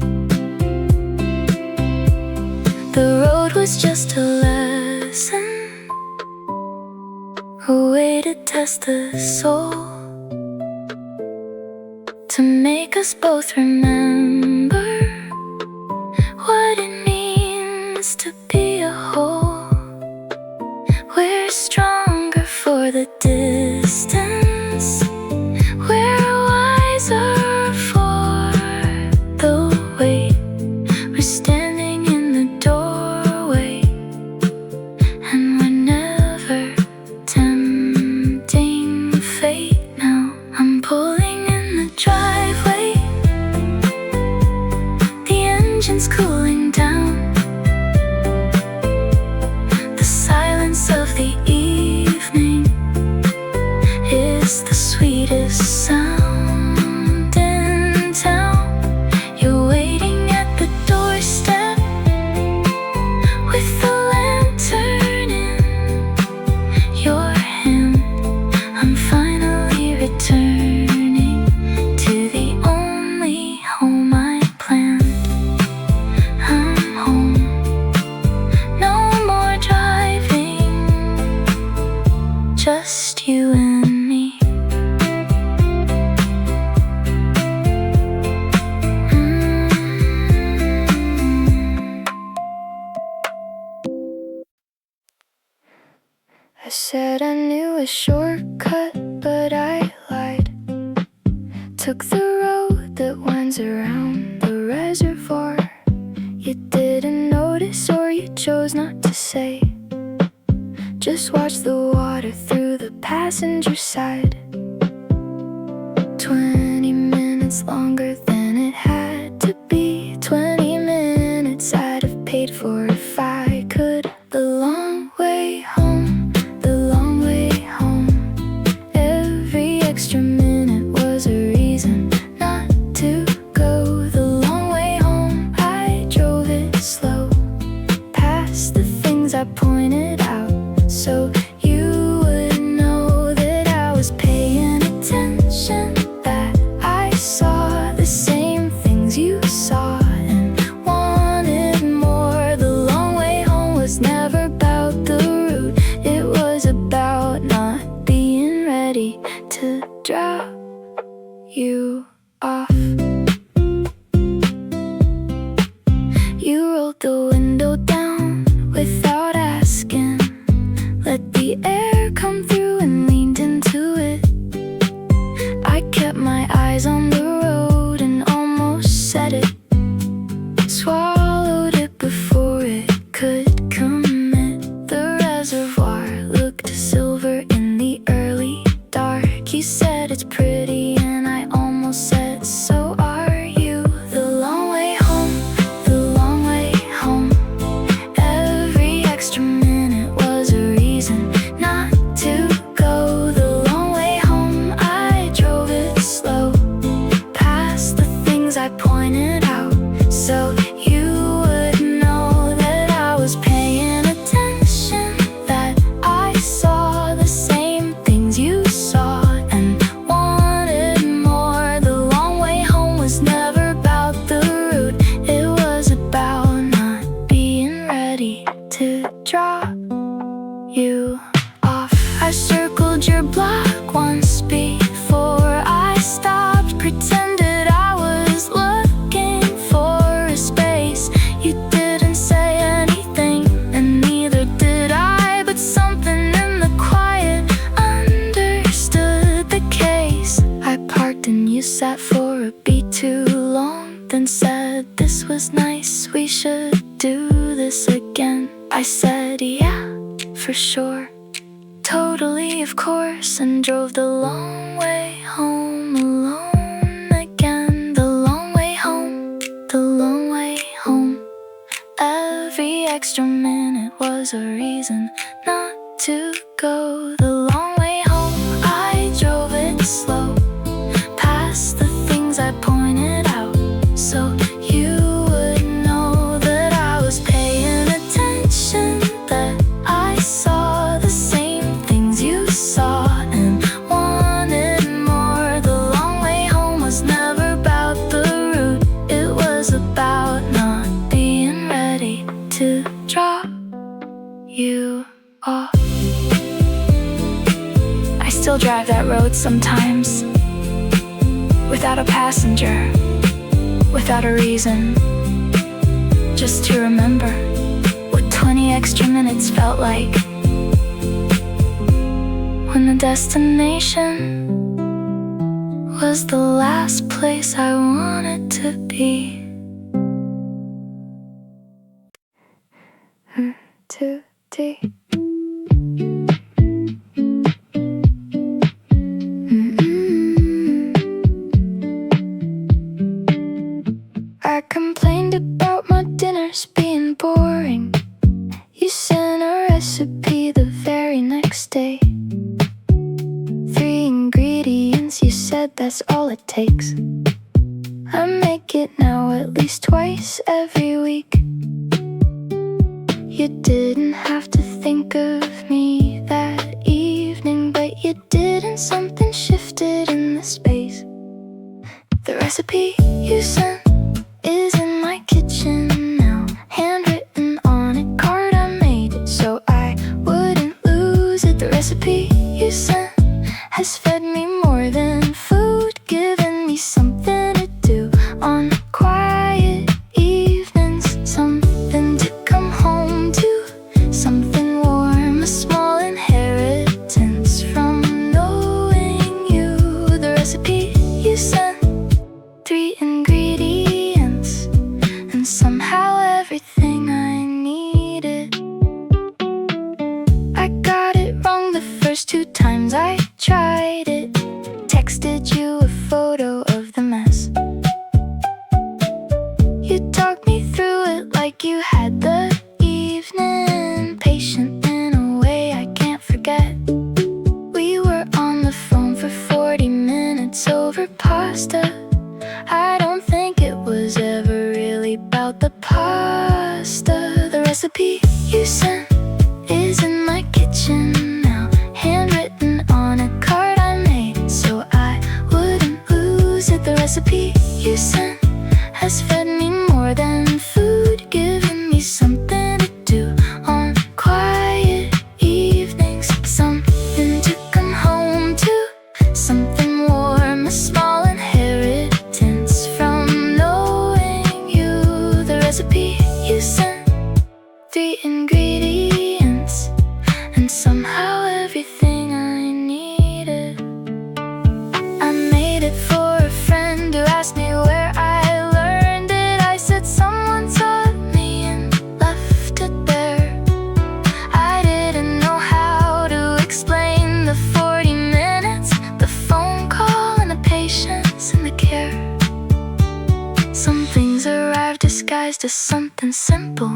The road was just a lesson, a way to test the soul, to make us both remember what it means to be a whole. We're stronger for the distance, we're wiser for the wait. We're standing in the doorway, and we're never tempting fate. Now I'm pulling in the driveway, the engine's cooling down. The silence of the evening is the sweetest sound in town. You're waiting at the doorstep with the lantern in your hand. I'm finally returning to the only home I planned. I'm home, no more driving, just you and me. I said I knew a shortcut, but I lied. Took the road that winds around the reservoir. You didn't notice, or you chose not to say. Just watch the water through the passenger side. 20 minutes longer than it had to be. 20 minutes I'd have paid for if I could. The long way home, the long way home. Every extra minute was a reason not to go. The long way home, I drove it slow, past the things I pointed out, so you would know that I was paying attention, that I saw the same things you saw and wanted more. The long way home was never about the route, it was about not being ready to drop you off. You rolled the window down without asking, let the air come through and leaned into it. I kept my eyes on the road and almost said it. Swallowed it before it could commit. The reservoir looked silver in the early dark. You said it's pretty and I almost said, so are you. The long way home, the long way home. Every extra minute was a reason not to go. The long way home, I drove it slow, past the things I pointed out, so you would know that I was paying attention, that I saw the same things you saw and wanted more. The long way home was never about the route, it was about not being ready to drop you off. I circled your block once before I stopped, pretended I was looking for a space. You didn't say anything, and neither did I, but something in the quiet understood the case. I parked and you sat for a beat too long, then said this was nice, we should do this again. I said yeah, for sure. Totally, of course, and drove the long way home alone again. The long way home, the long way home. Every extra minute was a reason not to go. The long way home, I drove it slow, past the things I pointed out, so you would know that I was paying attention, that I saw the same things you saw and wanted more. The long way home was never about the route, it was about not being ready to drop you off. I still drive that road sometimes, without a passenger, without a reason, just to remember what 20 extra minutes felt like, when the destination was the last place I wanted to be. 1, 2, 3. I complained about my dinners being boring. You sent a recipe the very next day. 3 ingredients, you said that's all it takes. I make it now at least twice every week. You didn't have to think of me that evening, but you did, and something shifted in the space. The recipe you sent is in my kitchen now, handwritten on a card. I made it so I wouldn't lose it. The recipe you sent has fed me more than food, given me something to do on quiet evenings, something to come home to, something warm, a small inheritance from knowing you. The recipe you sent, 3 ingredients, and somehow everything I needed. I got it wrong the first 2 times I tried it. Texted you a photo of the mess. You talked me through it like you had the evening, patient in a way I can't forget. We were on the phone for 40 minutes over pasta. I don't think it was ever really about the pasta. The recipe you sent is in my kitchen now, handwritten on a card I made so I wouldn't lose it. The recipe you sent has fed me more than food, given me something to do on quiet evenings, something to come home to, something warm, a small inheritance from knowing you. The recipe you sent, 3 ingredients, and somehow everything I needed. I made it for a friend who asked me where I learned it. I said someone taught me and left it there. I didn't know how to explain the 40 minutes, the phone call, and the patience and the care. Some things arrive disguised as something simple,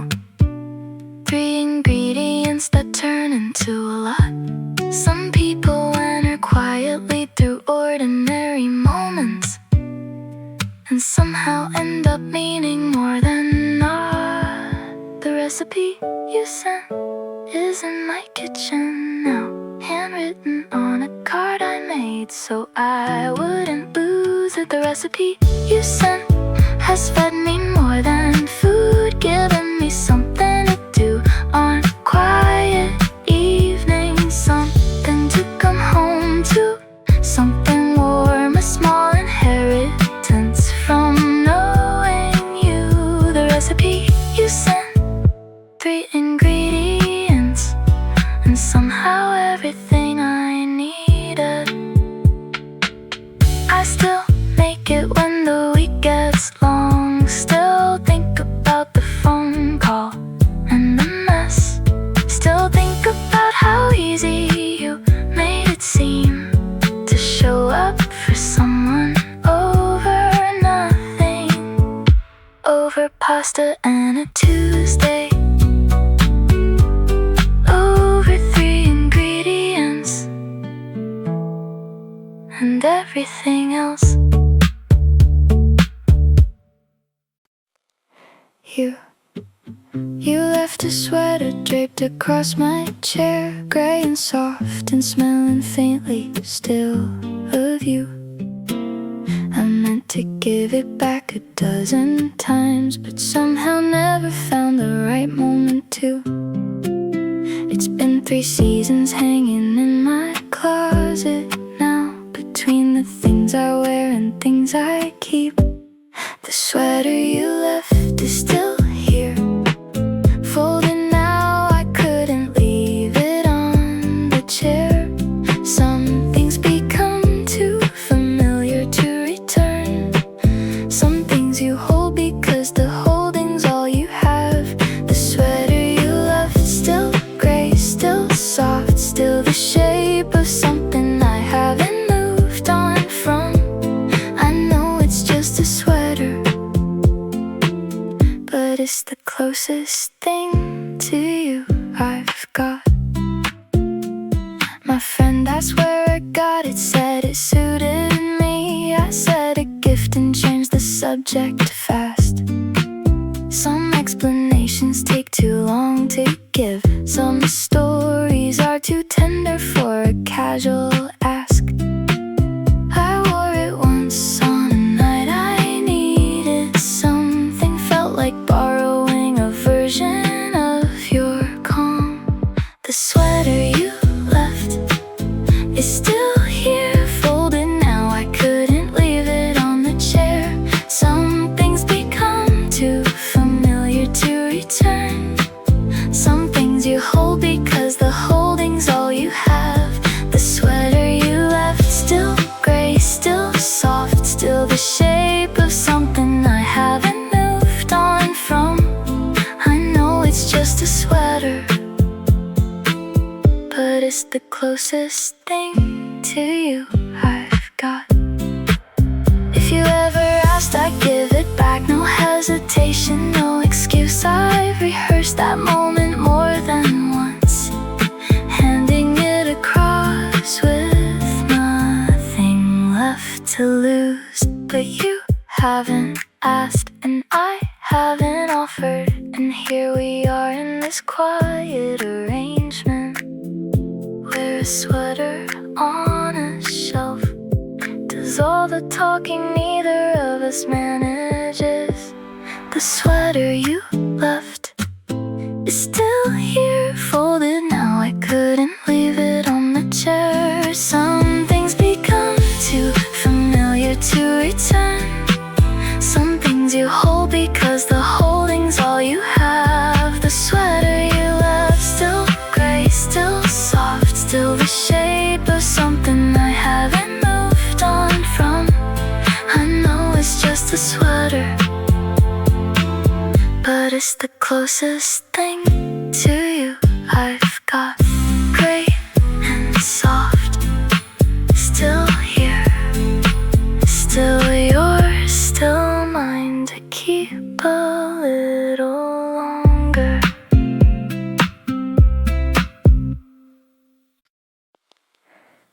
3 ingredients that turn into a lot. Some people enter quietly through ordinary moments, and somehow end up meaning more than not. The recipe you sent is in my kitchen now, handwritten on a card I made so I wouldn't lose it. The recipe you sent has fed me more than food, given me something to do on quiet evenings, something to come home to, something warm, a small inheritance from knowing you. The recipe you sent, 3 ingredients, and somehow everything I needed. I still make it when the week gets long, still pasta and a Tuesday. Over 3 ingredients and everything else. You left a sweater draped across my chair, gray and soft and smelling faintly still of you. I meant to give it back a dozen times, but somehow never found the right moment to. It's been 3 seasons hanging in my closet now, between the things I wear and things I keep. The sweater you left is still here, folded now. I couldn't leave it on the chair. Some things become too familiar to return. Some things you hold because the holding's all you have. The sweater you left, still gray, still soft, still the shape of something I haven't moved on from. I know it's just a sweater, but it's the closest thing to you I've got. My friend asked where I got it, said it suited me. I said a gift and changed the subject fast. Some explanations take too long to give. Some stories are too tender for a casual ask. I wore it once on a night I needed something, felt like borrowing a version of your calm. The sweater you left is still here, folded now. I couldn't leave it on the chair. Some things become too familiar to return. Some things you hold because the holding's all you have. The sweater you left, still gray, still soft, still the shape of something I haven't moved on from. I know it's just a sweater, but it's the closest thing to you I've got. If you ever asked, I'd give it back, no hesitation, no excuse. I've rehearsed that moment more than once, handing it across with nothing left to lose. But you haven't asked and I haven't offered, and here we are in this quiet arrangement, where a sweater on a shelf does all the talking neither of us manages. The sweater you left is still here, folded now. I couldn't leave it on the chair. Some things become too familiar to return. Some things you hold because the holding's all you have. The sweater you left, still gray, still soft, still the shape of something I haven't moved on from. I know it's just a sweater, but it's the closest thing to you I've got. Gray and soft, still here, still yours, still mine to keep a little longer.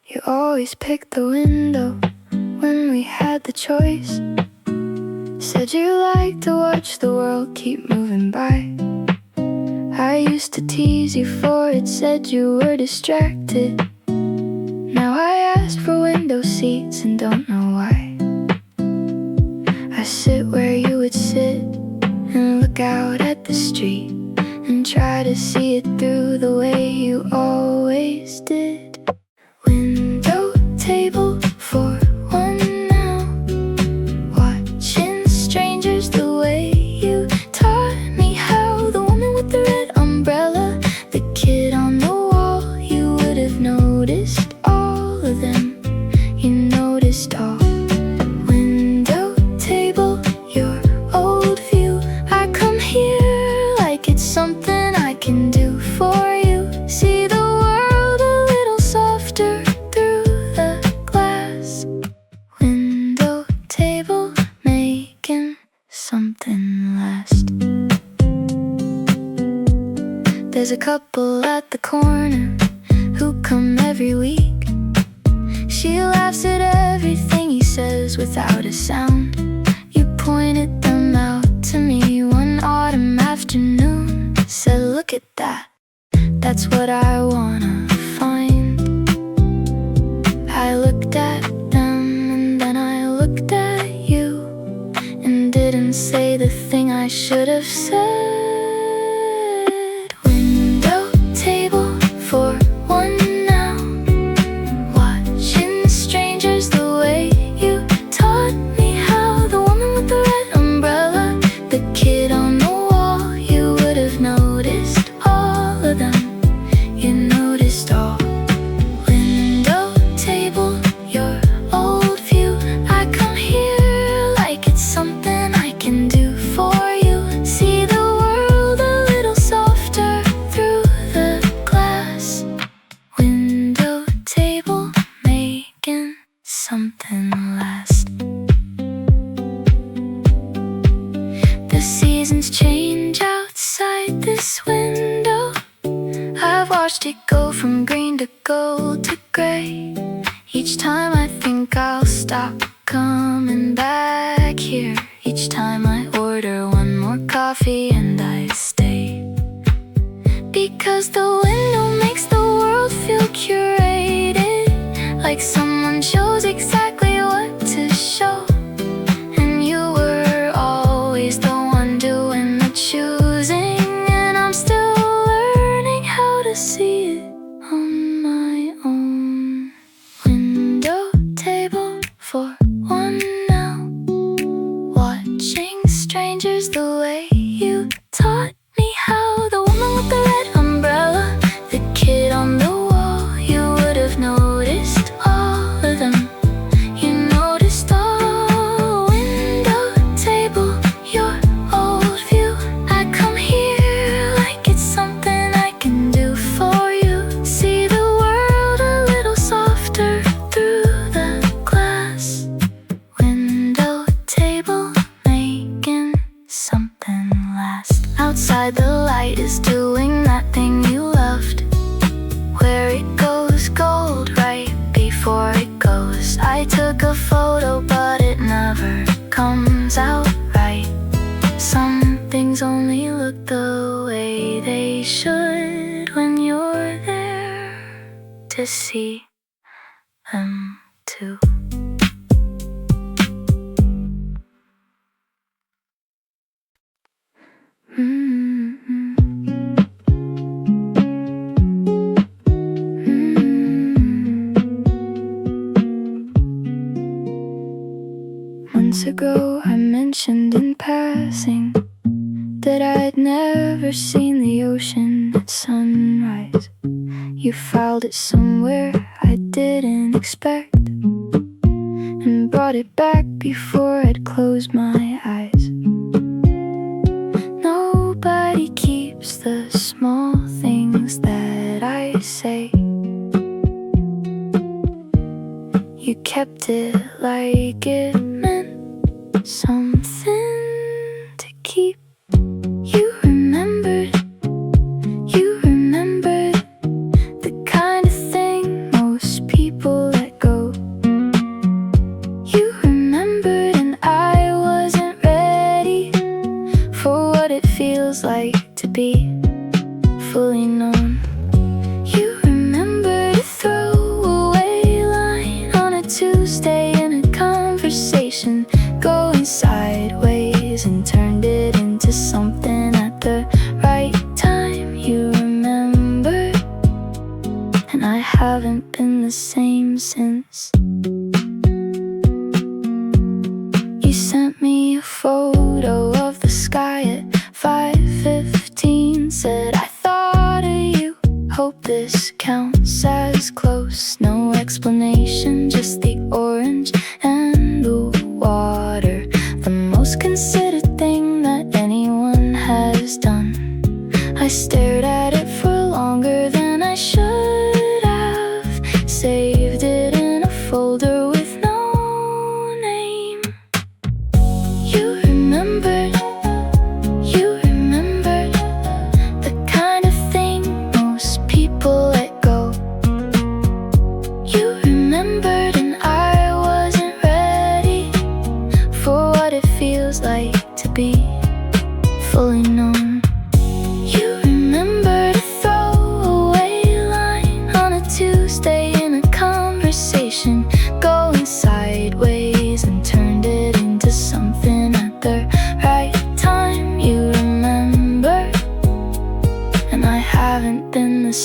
You always picked the window when we had the choice. Said you liked to watch the world keep moving by. I used to tease you for it, said you were distracted. Now I ask for window seats and don't know why. I sit where you would sit and look out at the street and try to see it through the way you always did. Window table for one now, watching strangers the way you taught me how. The woman with the red umbrella, the kid on the wall, you would have noticed all of them. You noticed all. Window table, your old view. I come here like it's something I can do for you. See the world a little couple at the corner who come every week. She laughs at everything he says without a sound. You pointed them out to me one autumn afternoon. Said, look at that, that's what I wanna find. I looked at them and then I looked at you, and didn't say the thing I should have said. Window table for one now, watching strangers the way you taught me how. The woman with the red umbrella, the kid on the wall. You would have noticed all of them. You noticed all. Window table, your old view. I come here like it's something I can do for you. See the world a little softer through the glass. Window table, making something last. The seasons change outside this window. I've watched it go from green to gold to gray. Each time I think I'll stop coming back here. Each time I order one more coffee and I stay. Because the window makes the world feel curated, like someone chose exactly what to show. And you were always the one doing the choosing, and I'm still learning how to see it on my own. Window table for one now, watching strangers the way you taught me how. The woman with the red umbrella, the kid on the wall. You would have noticed all of them. You noticed all. Window table, your old view. I come here like it's something I can do for you. See the world a little softer through the glass. Window table, making something last. Outside the light is doing that thing you loved, where it goes gold right before it goes. I took a photo but it never comes out right. Some things only look the way they should when you're there to see them too. Months ago I mentioned in passing that I'd never seen the ocean at sunrise. You filed it somewhere I didn't expect, and brought it back before I'd closed my eyes. Nobody keeps the small things that I say. You kept it like it meant something to keep. You remembered the kind of thing most people let go. You remembered, and I wasn't ready for what it feels like to be fully known. You remembered a throwaway line on a Tuesday in a conversation going sideways, and turned it into something at the right time. You remembered, and I haven't been the same since. You sent me a photo of the sky at 5:15. Said, I thought of you, hope this counts as close. No explanation, just the orange and the water. The most considered thing that anyone has done. I stared at it for longer than I should have. Saved it in a folder with no name. You remembered the kind of thing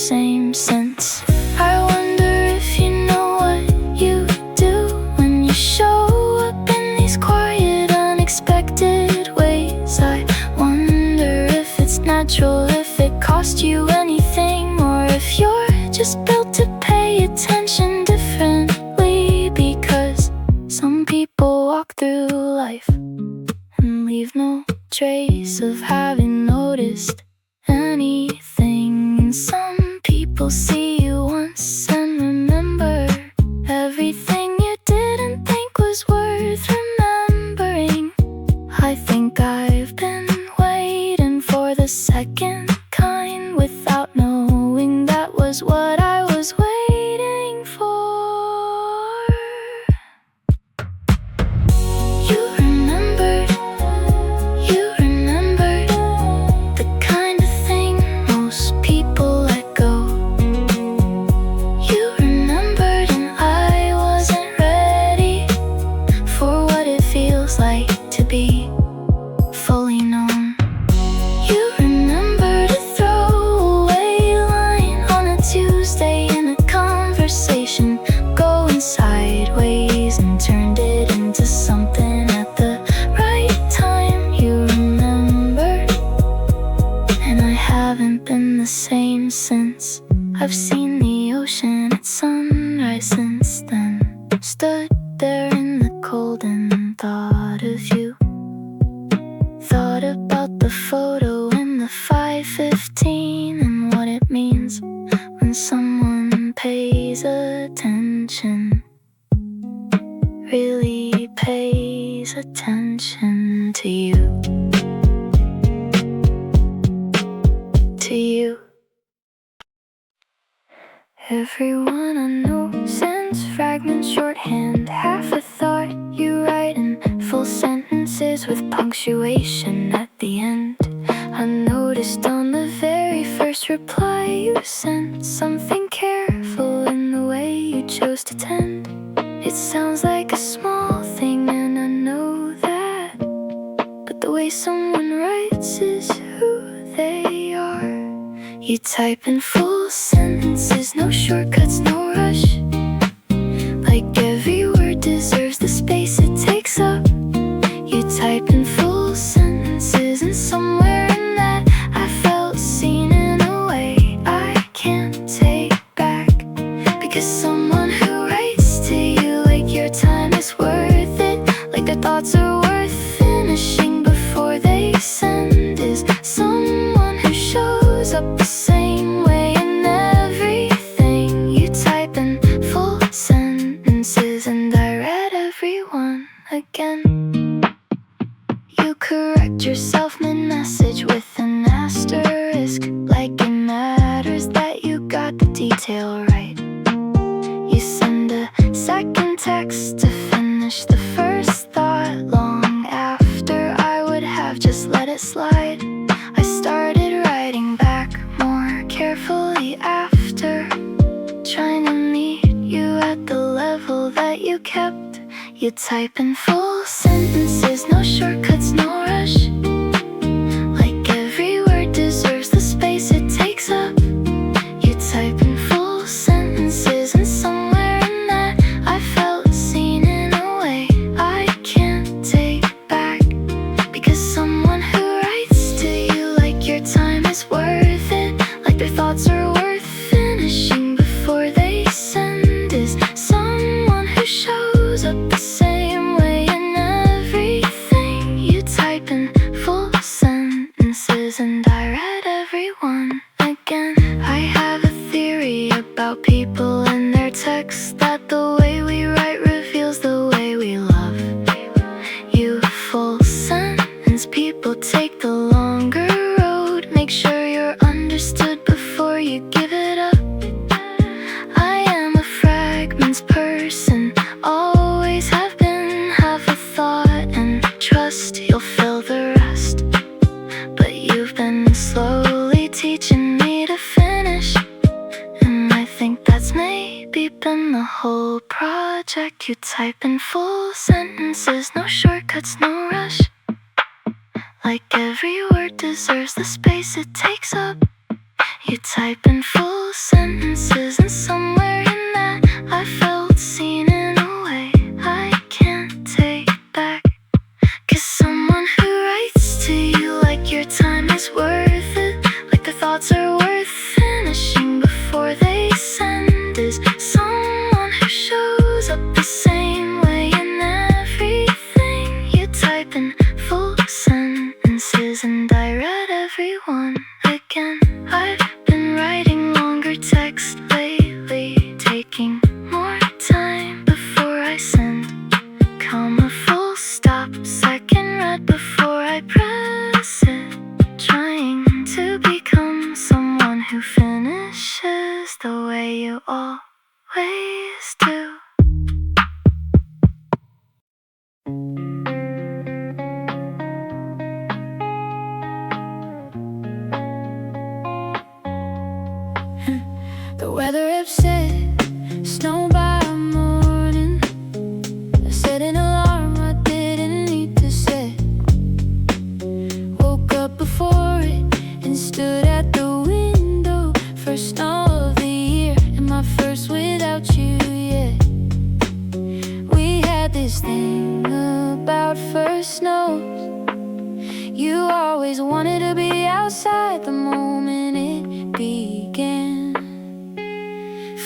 same since. I wonder if you know what you do when you show up in these quiet, unexpected ways. I wonder if it's natural, if it cost you anything, or if you're just built to pay attention differently. Because some people walk through life and leave no trace of having noticed anything. And some people see you once and remember everything you didn't think was worth remembering. I think I've been waiting for the second kind without knowing that was what I was waiting for. You remembered the kind of thing most people let go. You remembered and I wasn't ready for what it feels like to be fully known. You remembered a throwaway line on a Tuesday in a conversation going sideways and turned it into something at the right time. You remembered, and I haven't been the same since. I've seen the ocean at sunrise since then. Stood there in the cold and thought of you. Thought about the photo in the 5:15 and what it means when someone pays attention, really pays attention to you. To you. Everyone I know sends fragments shorthand, half a thought. You write in full sentences with punctuation at the end. I noticed on the very first reply you sent something careful in the way you chose to tend. It sounds like a small thing and I know that, but the way someone writes is who they are. You type in full sentences, no shortcuts, no rush. Like every word deserves the space it takes up. You type in full sentences, and somewhere in that I felt seen in a way I can't take back. Because someone who writes to you like your time is worth it, like their thoughts are worth finishing before they send, is someone who shows up the same way in everything. You type in full sentences and I read every one again. You correct yourself mid-message with an asterisk, like it matters that you got the detail right. You send a second text to finish the first thought long after I would have just let it slide. I started writing back more carefully after, trying to meet you at the level that you kept. You type in full sentences, no shortcuts, no rush. Like every word deserves the space it takes up. You type in full sentences, and somewhere in that I felt seen in a way I can't take back. Because someone who writes to you like your time is worth it, like their thoughts are worth finishing before they send, is someone who shows up the same way in everything. You type in full sentences and I read every one again. I have a theory about people and their texts, that the way we write reveals the way we love. You full sentence people take the longer road. Make sure you're understood before you give it up. I am a fragments person, always have been. Have a thought and trust you'll fill the rest. But you've been slowly teaching me to finish, and I think that's maybe been the whole project. You type in full sentences, no shortcuts, no rush. Like every word deserves the space it takes up. You type in full sentences, and somewhere in that I felt seen in a way I can't take back. 'Cause someone who writes to you like your time is worth it, like their thoughts are worth finishing before they send, is someone who shows up the same way in everything. You type in full sentences and I read every one again. I've been writing longer texts lately, taking more time before I send, comma, full stop, second read before I press it, trying to become someone who finishes the way you always do. The weather upset, snow by the morning. I set an alarm I didn't need to set. Woke up before it and stood at the window. First snow of the year and my first without you yet. We had this thing about first snows. You always wanted to be outside the moment it began.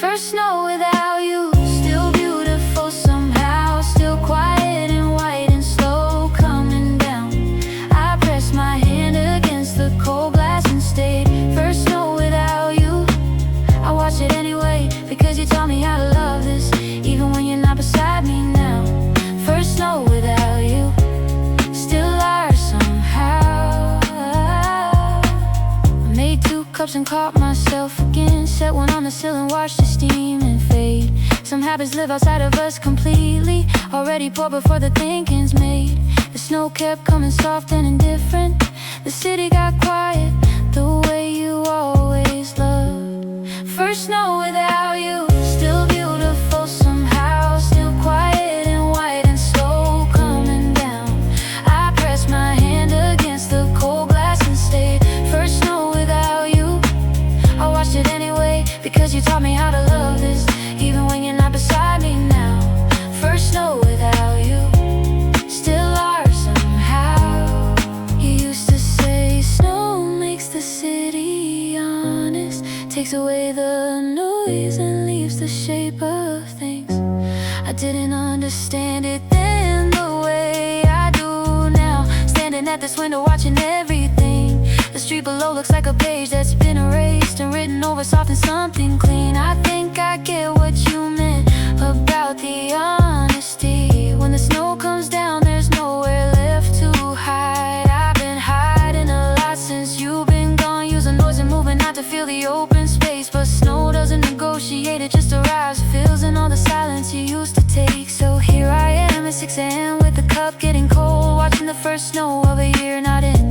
First snow without you, still beautiful somehow, still quiet and white and slow coming down. I pressed my hand against the cold glass and stayed. First snow without you, I watched it anyway, because you taught me how to love this, even when you're not beside me now. First snow without you, still are somehow. I made 2 cups and caught myself again, set one on the sill and watched the steam and fade. Some habits live outside of us completely, already poor before the thinking's made. The snow kept coming soft and indifferent. The city got quiet, the way you always loved. First snow without you, still beautiful somehow, still quiet and white and slow coming down. I pressed my hand against the cold glass and stayed. First snow without you, I watched it anyway, because you taught me how to love this, even when you're not beside me now. First snow without you, still are somehow. You used to say snow makes the city honest, takes away the noise and leaves the shape of things. I didn't understand it then the way I do now, standing at this window watching everything. The street below looks like a page that's been erased and written over soft and something clean. I think I get what you meant about the honesty. When the snow comes down, there's nowhere left to hide. I've been hiding a lot since you've been gone, using noise and moving not to feel the open space. But snow doesn't negotiate, it just arrives, fills in all the silence you used to take. So here I am at 6 a.m. with the cup getting cold, watching the first snow of a year not in.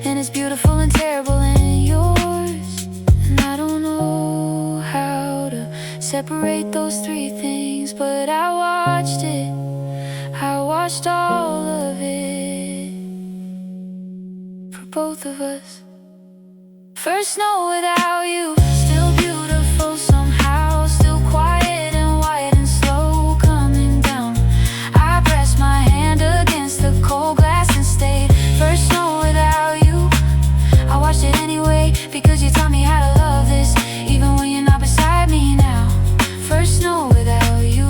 And it's beautiful and terrible and yours. And I don't know how to separate those 3 things, but I watched it, I watched all of it, for both of us. First snow without you, still beautiful somehow, still quiet and white and slow coming down. I pressed my hand against the cold glass and stayed. First snow without you, I watched it anyway, because you taught me how to love this, even when you're not beside me now. First snow without you,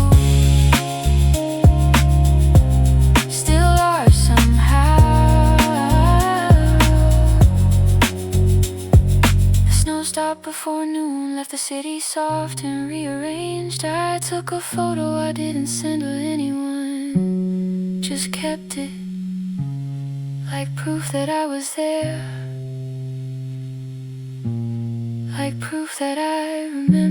still are somehow. The snow stopped before noon, left the city soft and rearranged. I took a photo I didn't send to anyone, just kept it, like proof that I was there, like proof that I remember.